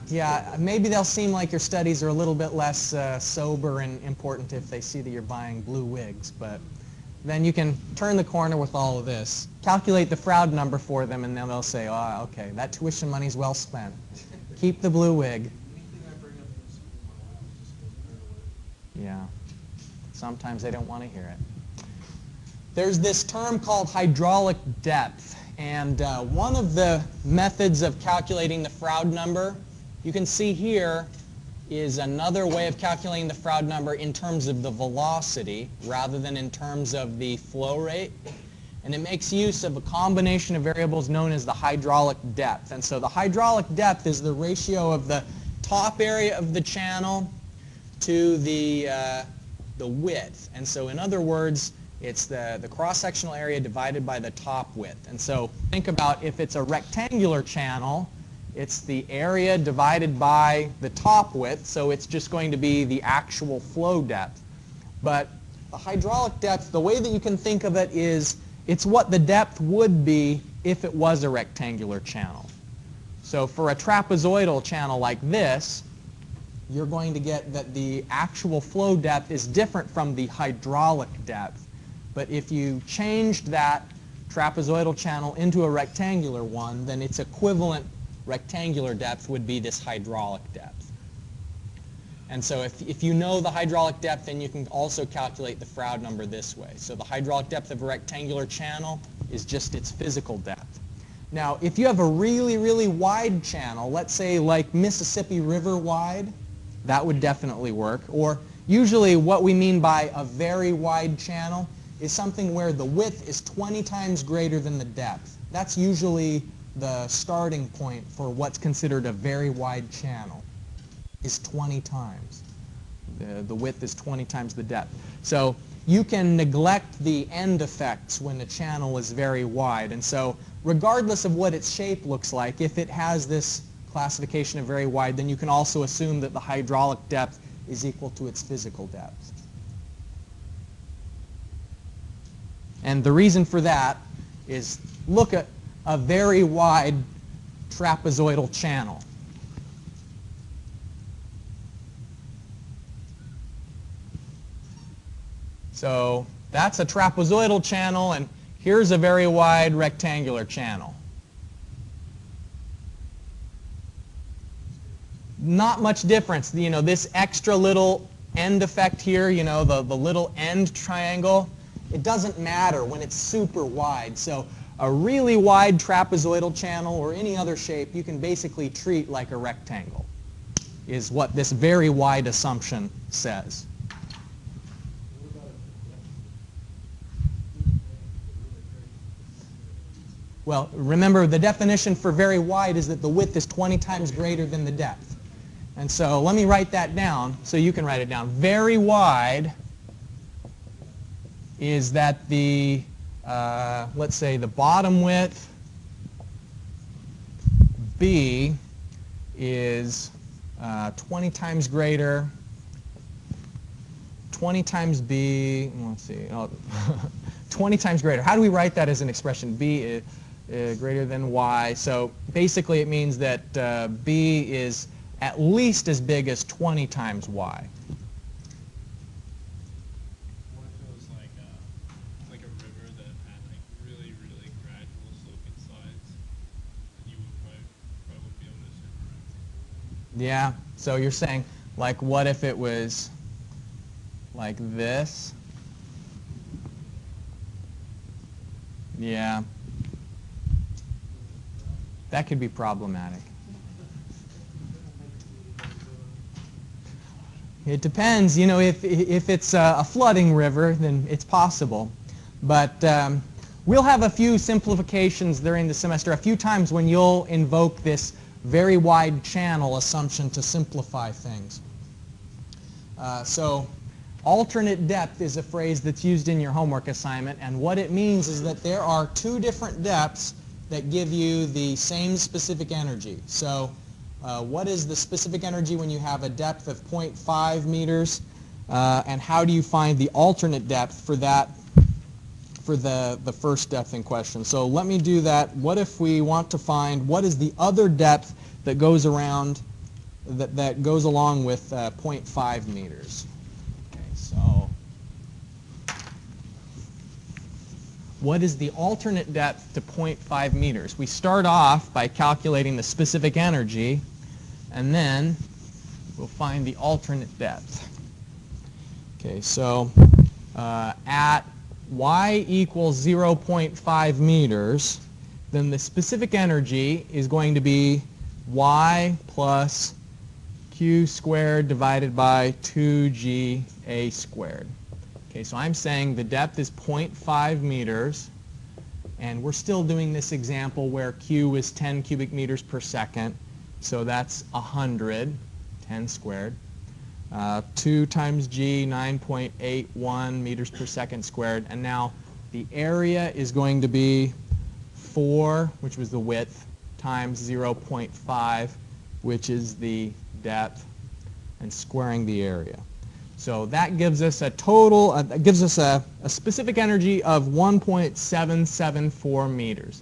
Yeah. Maybe they'll seem like your studies are a little bit less sober and important if they see that you're buying blue wigs, but then you can turn the corner with all of this. Calculate the Froude number for them, and then they'll say, oh, okay, that tuition money's well spent. Keep the blue wig. Anything I bring up in school, my wife just goes nerd with it. Yeah. Sometimes they don't want to hear it. There's this term called hydraulic depth, and one of the methods of calculating the Froude number, you can see here, is another way of calculating the Froude number in terms of the velocity rather than in terms of the flow rate. And it makes use of a combination of variables known as the hydraulic depth. And so the hydraulic depth is the ratio of the top area of the channel to the width. And so in other words, it's the cross-sectional area divided by the top width. And so think about if it's a rectangular channel, it's the area divided by the top width, so it's just going to be the actual flow depth. But the hydraulic depth, the way that you can think of it is it's what the depth would be if it was a rectangular channel. So for a trapezoidal channel like this, you're going to get that the actual flow depth is different from the hydraulic depth. But if you changed that trapezoidal channel into a rectangular one, then its equivalent rectangular depth would be this hydraulic depth. And so if you know the hydraulic depth, then you can also calculate the Froude number this way. So the hydraulic depth of a rectangular channel is just its physical depth. Now, if you have a really, really wide channel, let's say like Mississippi River wide, that would definitely work. Or usually what we mean by a very wide channel is something where the width is 20 times greater than the depth. That's usually the starting point for what's considered a very wide channel, is 20 times. The width is 20 times the depth. So you can neglect the end effects when the channel is very wide. And so regardless of what its shape looks like, if it has this classification of very wide, then you can also assume that the hydraulic depth is equal to its physical depth. And the reason for that is look at a very wide trapezoidal channel. So that's a trapezoidal channel, and here's a very wide rectangular channel. Not much difference. You know, this extra little end effect here, you know, the little end triangle, it doesn't matter when it's super wide. So a really wide trapezoidal channel or any other shape you can basically treat like a rectangle, is what this very wide assumption says. Well, remember the definition for very wide is that the width is 20 times greater than the depth. And so let me write that down so you can write it down. Very wide is that the, let's say the bottom width, B, is 20 times greater, 20 times B, let's see, 20 times greater. How do we write that as an expression? B is greater than Y. So basically it means that B is at least as big as 20 times Y. Like a river that had like really, really gradual sloping sides, you would probably be able to assume. Yeah, so you're saying, like, what if it was like this? Yeah, that could be problematic. It depends, you know, if it's a flooding river, then it's possible. But we'll have a few simplifications during the semester, a few times when you'll invoke this very wide channel assumption to simplify things. So alternate depth is a phrase that's used in your homework assignment, and what it means is that there are two different depths that give you the same specific energy. So what is the specific energy when you have a depth of 0.5 meters, and how do you find the alternate depth for that, for the first depth in question? So let me do that. What if we want to find what is the other depth that goes around, that goes along with 0.5 meters? Okay, so what is the alternate depth to 0.5 meters? We start off by calculating the specific energy, and then we'll find the alternate depth. Okay, so at y equals 0.5 meters, then the specific energy is going to be y plus q squared divided by 2ga squared. Okay, so I'm saying the depth is 0.5 meters, and we're still doing this example where q is 10 cubic meters per second, so that's 100, 10 squared. 2 times g, 9.81 meters per second squared. And now the area is going to be 4, which was the width, times 0.5, which is the depth, and squaring the area. So that gives us a total, gives us a specific energy of 1.774 meters.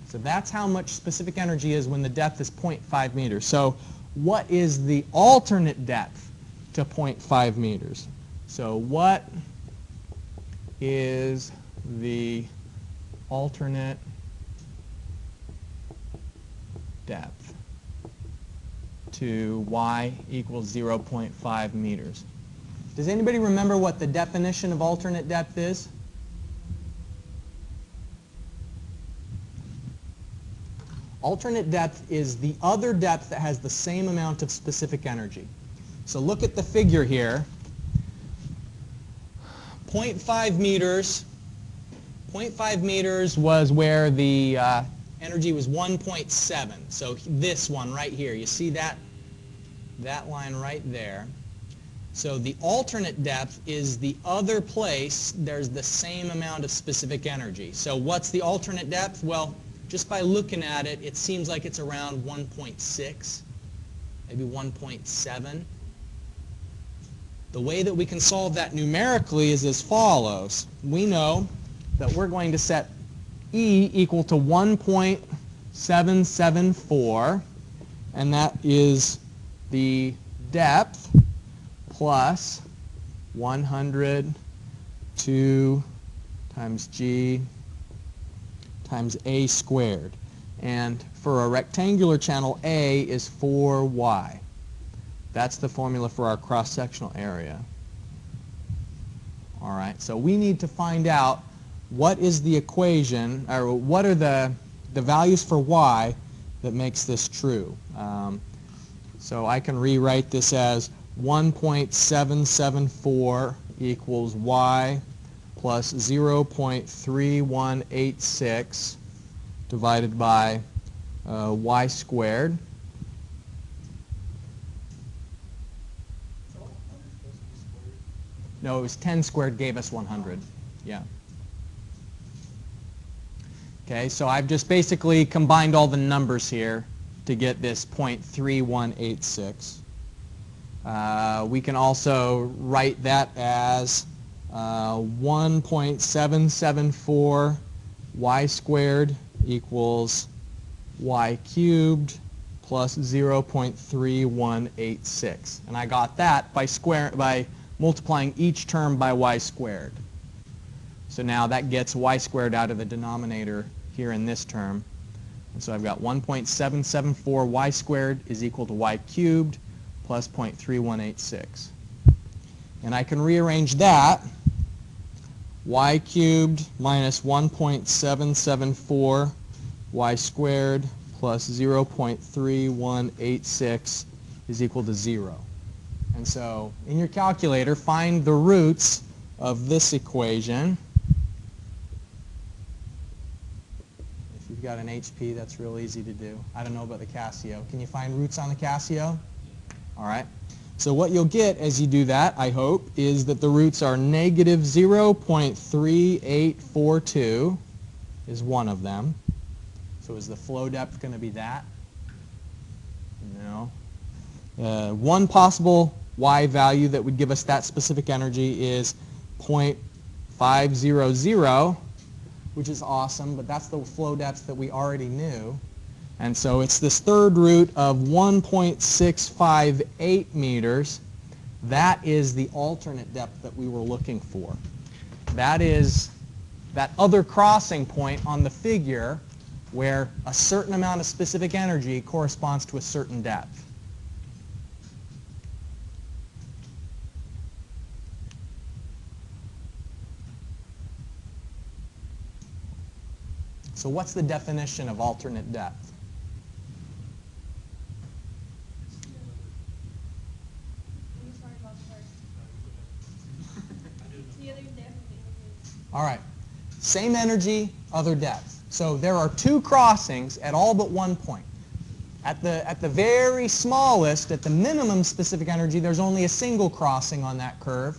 So that's how much specific energy is when the depth is 0.5 meters. So what is the alternate depth to 0.5 meters? So what is the alternate depth to y equals 0.5 meters? Does anybody remember what the definition of alternate depth is? Alternate depth is the other depth that has the same amount of specific energy. So look at the figure here. 0.5 meters. 0.5 meters was where the energy was 1.7. So this one right here, you see that line right there. So the alternate depth is the other place there's the same amount of specific energy. So what's the alternate depth? Well, just by looking at it, it seems like it's around 1.6, maybe 1.7. The way that we can solve that numerically is as follows. We know that we're going to set E equal to 1.774, and that is the depth plus 102 times g times a squared. And for a rectangular channel, A is 4y. That's the formula for our cross-sectional area. All right, so we need to find out what is the equation, or what are the values for y that makes this true. So I can rewrite this as 1.774 equals y plus 0.3186 divided by y squared. No, it was 10 squared gave us 100. Yeah. Okay, so I've just basically combined all the numbers here to get this 0.3186. We can also write that as 1.774 y squared equals y cubed plus 0.3186. And I got that by multiplying each term by y squared. So now that gets y squared out of the denominator here in this term. And so I've got 1.774 y squared is equal to y cubed plus 0.3186. And I can rearrange that. Y cubed minus 1.774 y squared plus 0.3186 is equal to 0. And so in your calculator, find the roots of this equation. If you've got an HP, that's real easy to do. I don't know about the Casio. Can you find roots on the Casio? All right. So what you'll get as you do that, I hope, is that the roots are negative 0.3842 is one of them. So is the flow depth going to be that? No. One possible Y value that would give us that specific energy is 0.500, which is awesome, but that's the flow depth that we already knew. And so it's this third root of 1.658 meters. That is the alternate depth that we were looking for. That is that other crossing point on the figure where a certain amount of specific energy corresponds to a certain depth. So what's the definition of alternate depth? All right. Same energy, other depth. So there are two crossings at all but one point. At the very smallest, at the minimum specific energy, there's only a single crossing on that curve.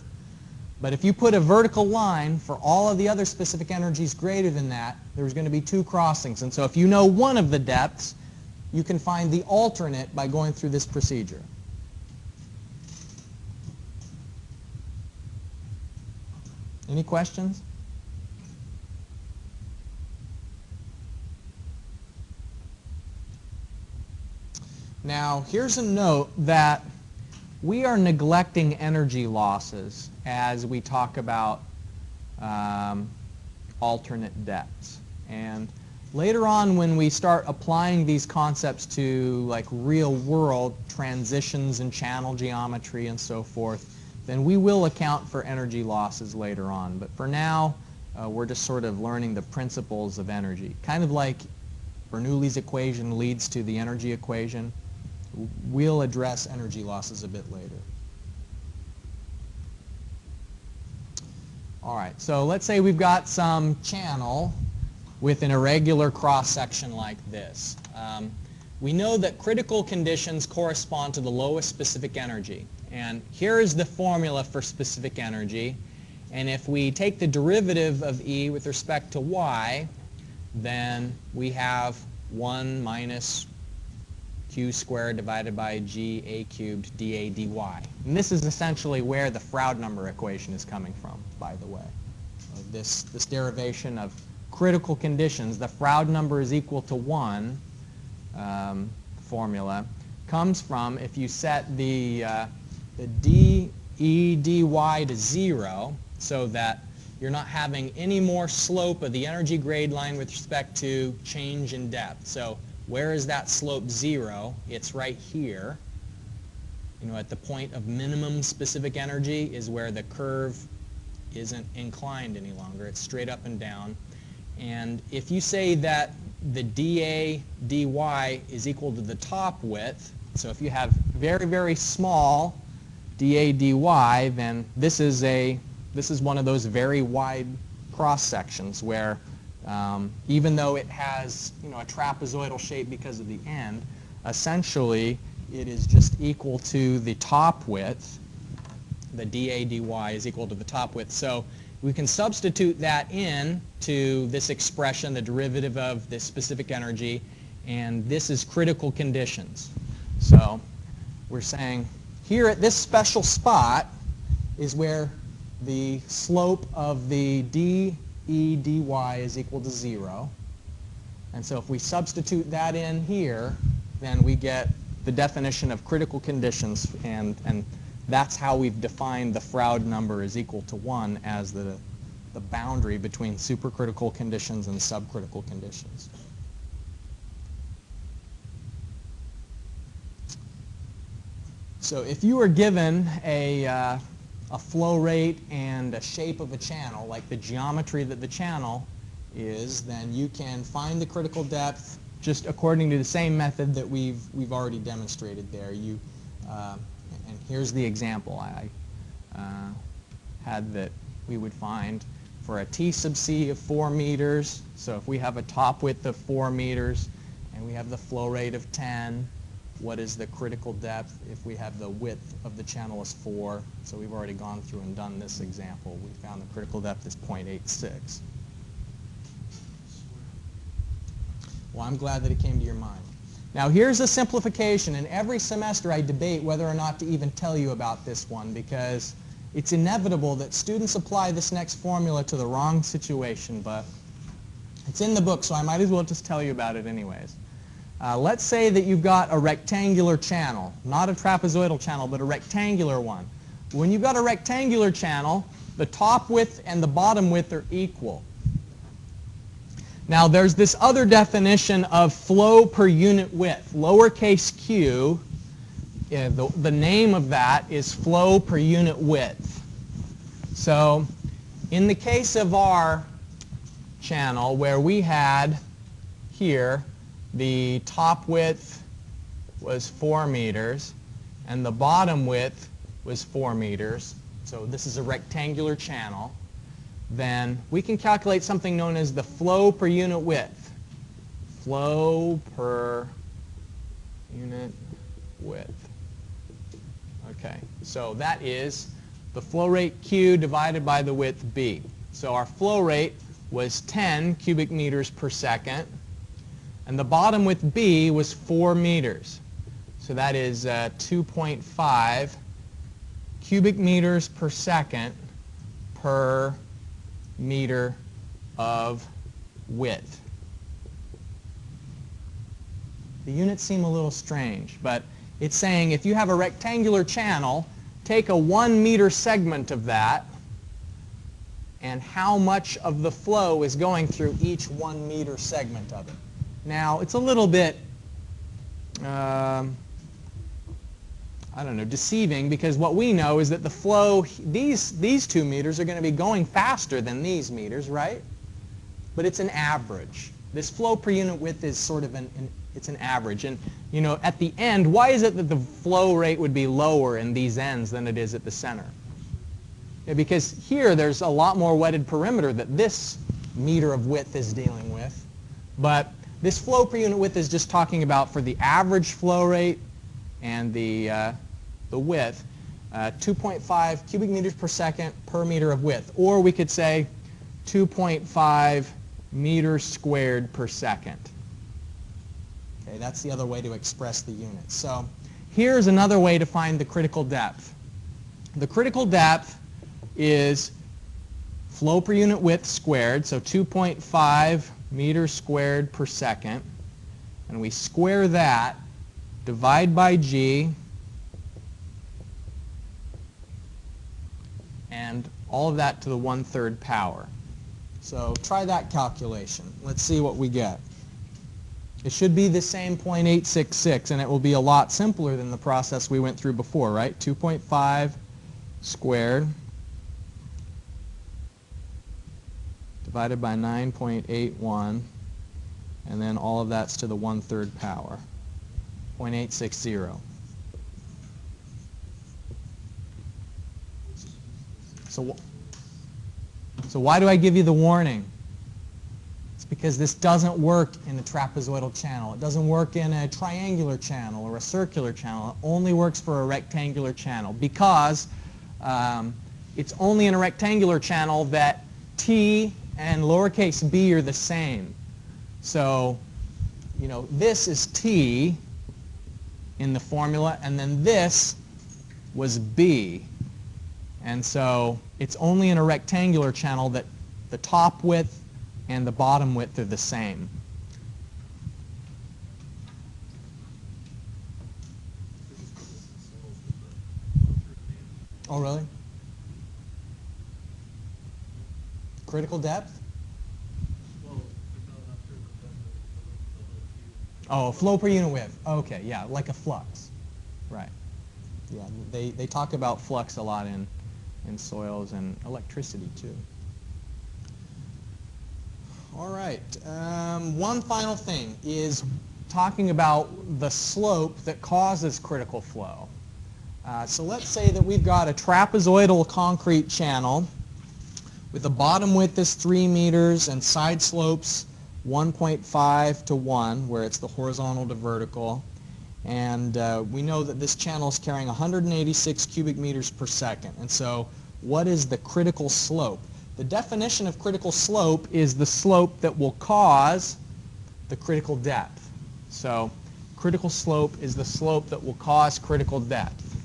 But if you put a vertical line for all of the other specific energies greater than that, there's going to be two crossings. And so if you know one of the depths, you can find the alternate by going through this procedure. Any questions? Now, here's a note that we are neglecting energy losses as we talk about alternate depths. And later on, when we start applying these concepts to like real world transitions and channel geometry and so forth, then we will account for energy losses later on. But for now, we're just sort of learning the principles of energy. Kind of like Bernoulli's equation leads to the energy equation. We'll address energy losses a bit later. All right, so let's say we've got some channel with an irregular cross-section like this. We know that critical conditions correspond to the lowest specific energy. And here is the formula for specific energy. And if we take the derivative of E with respect to Y, then we have 1 minus Q squared divided by G A cubed dA dy. And this is essentially where the Froude number equation is coming from, by the way. This derivation of critical conditions, the Froude number is equal to 1 formula, comes from if you set the dE dy to 0 so that you're not having any more slope of the energy grade line with respect to change in depth. So where is that slope 0? It's right here. You know, at the point of minimum specific energy is where the curve isn't inclined any longer. It's straight up and down. And if you say that the dA dy is equal to the top width, so if you have very, very small dA dy, then this is one of those very wide cross sections where even though it has, you know, a trapezoidal shape because of the end, essentially it is just equal to the top width. The dA dy is equal to the top width. So we can substitute that in to this expression, the derivative of this specific energy, and this is critical conditions. So we're saying here at this special spot is where the slope of the dE dy is equal to 0. And so if we substitute that in here, then we get the definition of critical conditions, and that's how we've defined the Froude number is equal to 1 as the boundary between supercritical conditions and subcritical conditions. So if you were given a flow rate and a shape of a channel, like the geometry that the channel is, then you can find the critical depth just according to the same method that we've already demonstrated there. And here's the example I had that we would find for a T sub C of 4 meters. So if we have a top width of 4 meters and we have the flow rate of 10, what is the critical depth if we have the width of the channel is 4? So we've already gone through and done this example. We found the critical depth is 0.86. Well, I'm glad that it came to your mind. Now here's a simplification, and every semester I debate whether or not to even tell you about this one, because it's inevitable that students apply this next formula to the wrong situation, but it's in the book, so I might as well just tell you about it anyways. Let's say that you've got a rectangular channel, not a trapezoidal channel, but a rectangular one. When you've got a rectangular channel, the top width and the bottom width are equal. Now there's this other definition of flow per unit width, lowercase q. The name of that is flow per unit width. So in the case of our channel where we had here the top width was 4 meters and the bottom width was 4 meters, so this is a rectangular channel, then we can calculate something known as the flow per unit width. Flow per unit width. Okay, so that is the flow rate Q divided by the width B. So our flow rate was 10 cubic meters per second, and the bottom width B was 4 meters. So that is 2.5 cubic meters per second per meter of width. The units seem a little strange, but it's saying if you have a rectangular channel, take a 1 meter segment of that, and how much of the flow is going through each 1 meter segment of it. Now, it's a little bit, I don't know, deceiving, because what we know is that the flow, these 2 meters are going to be going faster than these meters, right? But it's an average. This flow per unit width is sort of it's an average. And, you know, at the end, why is it that the flow rate would be lower in these ends than it is at the center? Yeah, because here there's a lot more wetted perimeter that this meter of width is dealing with. But this flow per unit width is just talking about for the average flow rate and the width, 2.5 cubic meters per second per meter of width. Or we could say 2.5 meters squared per second. Okay, that's the other way to express the units. So here's another way to find the critical depth. The critical depth is flow per unit width squared, so 2.5 meters squared per second. And we square that, divide by g, and all of that to the 1/3 power. So try that calculation. Let's see what we get. It should be the same 0.866, and it will be a lot simpler than the process we went through before, right? 2.5 squared divided by 9.81, and then all of that's to the 1/3 power, 0.860. So why do I give you the warning? It's because this doesn't work in a trapezoidal channel. It doesn't work in a triangular channel or a circular channel. It only works for a rectangular channel because it's only in a rectangular channel that T and lowercase b are the same. So, you know, this is T in the formula, and then this was B. And so it's only in a rectangular channel that the top width and the bottom width are the same. Oh, really? Critical depth? Oh, flow per unit width. Okay, yeah, like a flux. Right. Yeah, they talk about flux a lot in soils and electricity too. All right. One final thing is talking about the slope that causes critical flow. So let's say that we've got a trapezoidal concrete channel with the bottom width is 3 meters and side slopes 1.5 to 1, where it's the horizontal to vertical. And we know that this channel is carrying 186 cubic meters per second. And so what is the critical slope? The definition of critical slope is the slope that will cause the critical depth. So critical slope is the slope that will cause critical depth.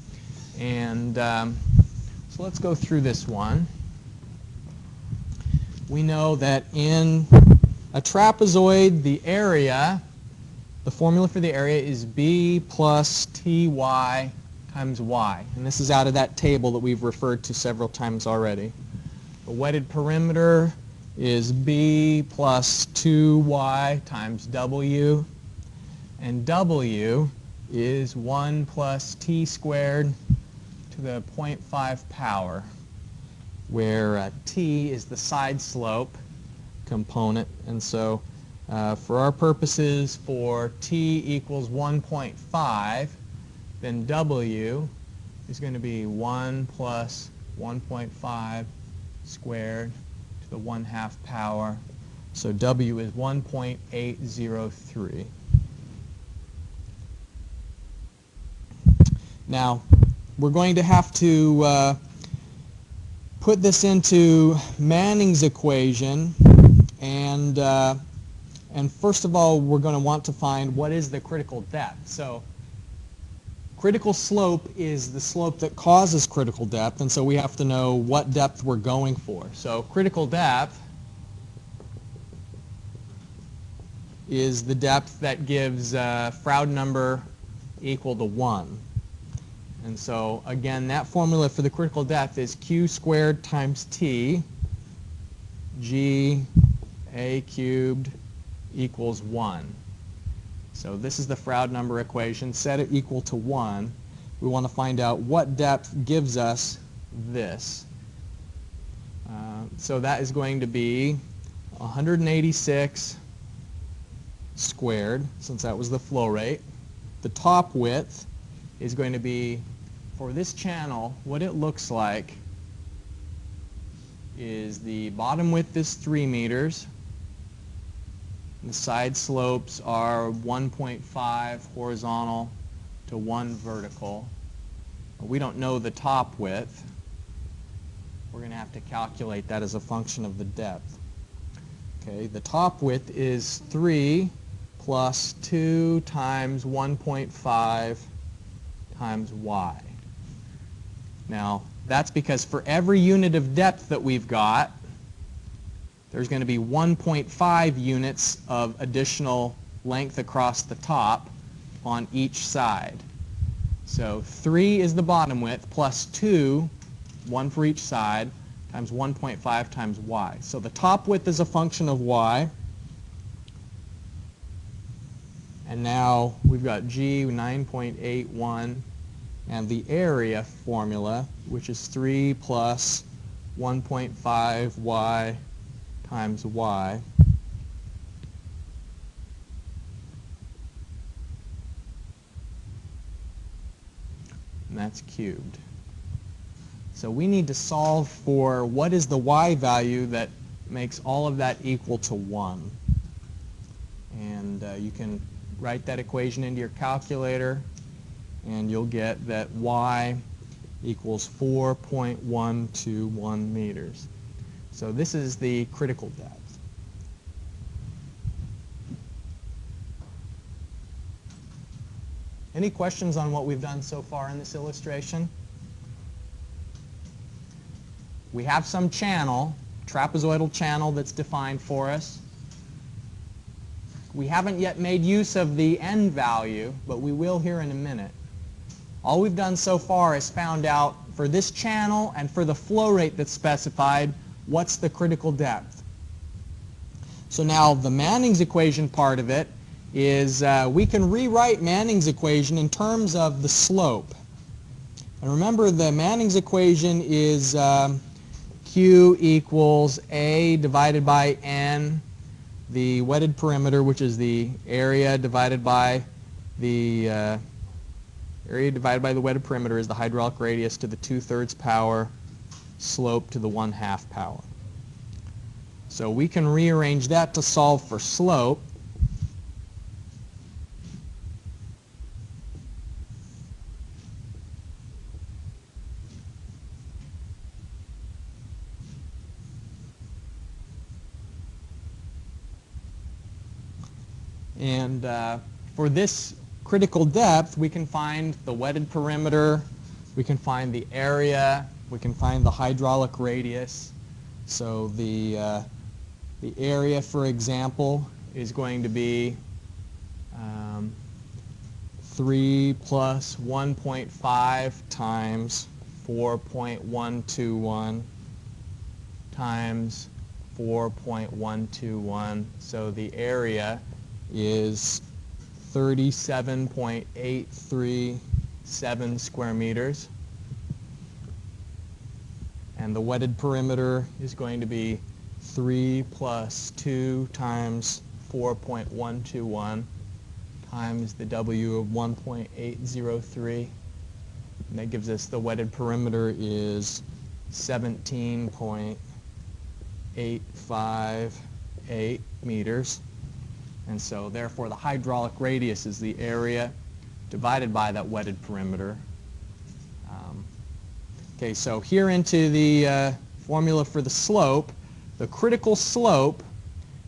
And so let's go through this one. We know that in a trapezoid, the area, the formula for the area is b plus ty times y. And this is out of that table that we've referred to several times already. The wetted perimeter is b plus 2y times w. And w is 1 plus t squared to the 0.5 power, where t is the side slope component. And so for our purposes, for t equals 1.5, then w is going to be 1 plus 1.5 squared to the 1/2 power. So w is 1.803. Now, we're going to have to put this into Manning's equation, and first of all, we're going to want to find what is the critical depth. So critical slope is the slope that causes critical depth, and so we have to know what depth we're going for. So critical depth is the depth that gives Froude number equal to 1. And so, again, that formula for the critical depth is q squared times t, g a cubed equals 1. So this is the Froude number equation. Set it equal to 1. We want to find out what depth gives us this. So that is going to be 186 squared, since that was the flow rate. The top width is going to be, for this channel, what it looks like is the bottom width is 3 meters. The side slopes are 1.5 horizontal to 1 vertical. We don't know the top width. We're going to have to calculate that as a function of the depth. Okay, the top width is 3 plus 2 times 1.5 times y. Now, that's because for every unit of depth that we've got, there's going to be 1.5 units of additional length across the top on each side. So 3 is the bottom width plus 2, 1 for each side, times 1.5 times y. So the top width is a function of y. And now we've got g 9.81. And the area formula, which is 3 plus 1.5y times y. And that's cubed. So we need to solve for what is the y value that makes all of that equal to 1. And you can write that equation into your calculator, and you'll get that y equals 4.121 meters. So this is the critical depth. Any questions on what we've done so far in this illustration? We have some channel, trapezoidal channel, that's defined for us. We haven't yet made use of the n value, but we will here in a minute. All we've done so far is found out for this channel and for the flow rate that's specified, what's the critical depth. So now the Manning's equation part of it is we can rewrite Manning's equation in terms of the slope. And remember, the Manning's equation is q equals a divided by n, the wetted perimeter, which is the area divided by the wetted perimeter, is the hydraulic radius to the 2/3 power, slope to the 1/2 power. So we can rearrange that to solve for slope. And for this critical depth, we can find the wetted perimeter, we can find the area, we can find the hydraulic radius. So the area, for example, is going to be 3 plus 1.5 times 4.121 times 4.121. So the area is 37.837 square meters. And the wetted perimeter is going to be 3 plus 2 times 4.121 times the W of 1.803. And that gives us the wetted perimeter is 17.858 meters. And so therefore the hydraulic radius is the area divided by that wetted perimeter. Okay, so here into the formula for the slope, the critical slope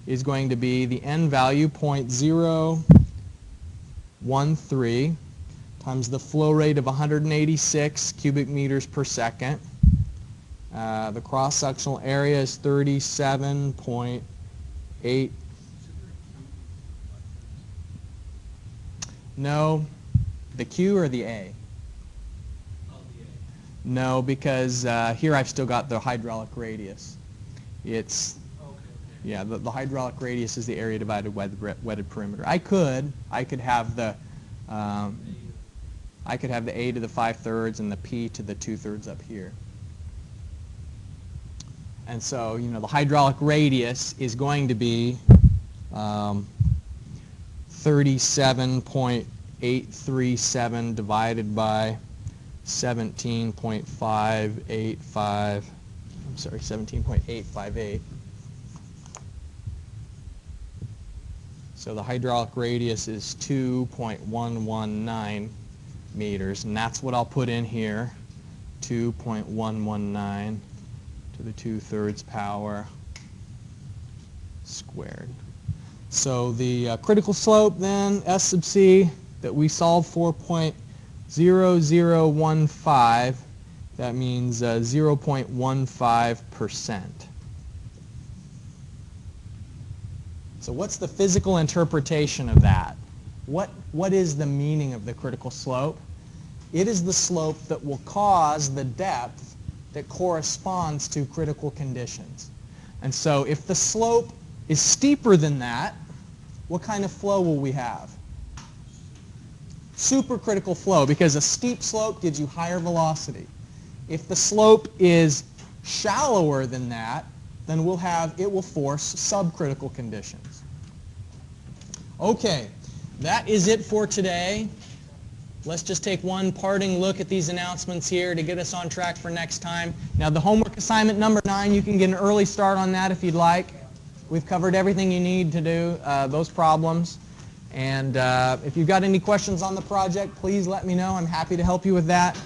is going to be the n value 0.013 times the flow rate of 186 cubic meters per second. The cross-sectional area is 37.8. No, the Q or the A? No, because here I've still got the hydraulic radius. It's, yeah, the hydraulic radius is the area divided by the wetted perimeter. I could have the A to the 5/3 and the P to the 2/3 up here. And so, you know, the hydraulic radius is going to be 37.837 divided by 17.858. So the hydraulic radius is 2.119 meters, and that's what I'll put in here, 2.119 to the 2/3 power squared. So the critical slope then, S sub C, that we solved 4.0015, that means 0.15%. So what's the physical interpretation of that? What is the meaning of the critical slope? It is the slope that will cause the depth that corresponds to critical conditions. And so if the slope is steeper than that, what kind of flow will we have? Supercritical flow, because a steep slope gives you higher velocity. If the slope is shallower than that, then it will force subcritical conditions. Okay, that is it for today. Let's just take one parting look at these announcements here to get us on track for next time. Now the homework assignment number 9, you can get an early start on that if you'd like. We've covered everything you need to do those problems. And if you've got any questions on the project, please let me know. I'm happy to help you with that.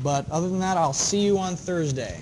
But other than that, I'll see you on Thursday.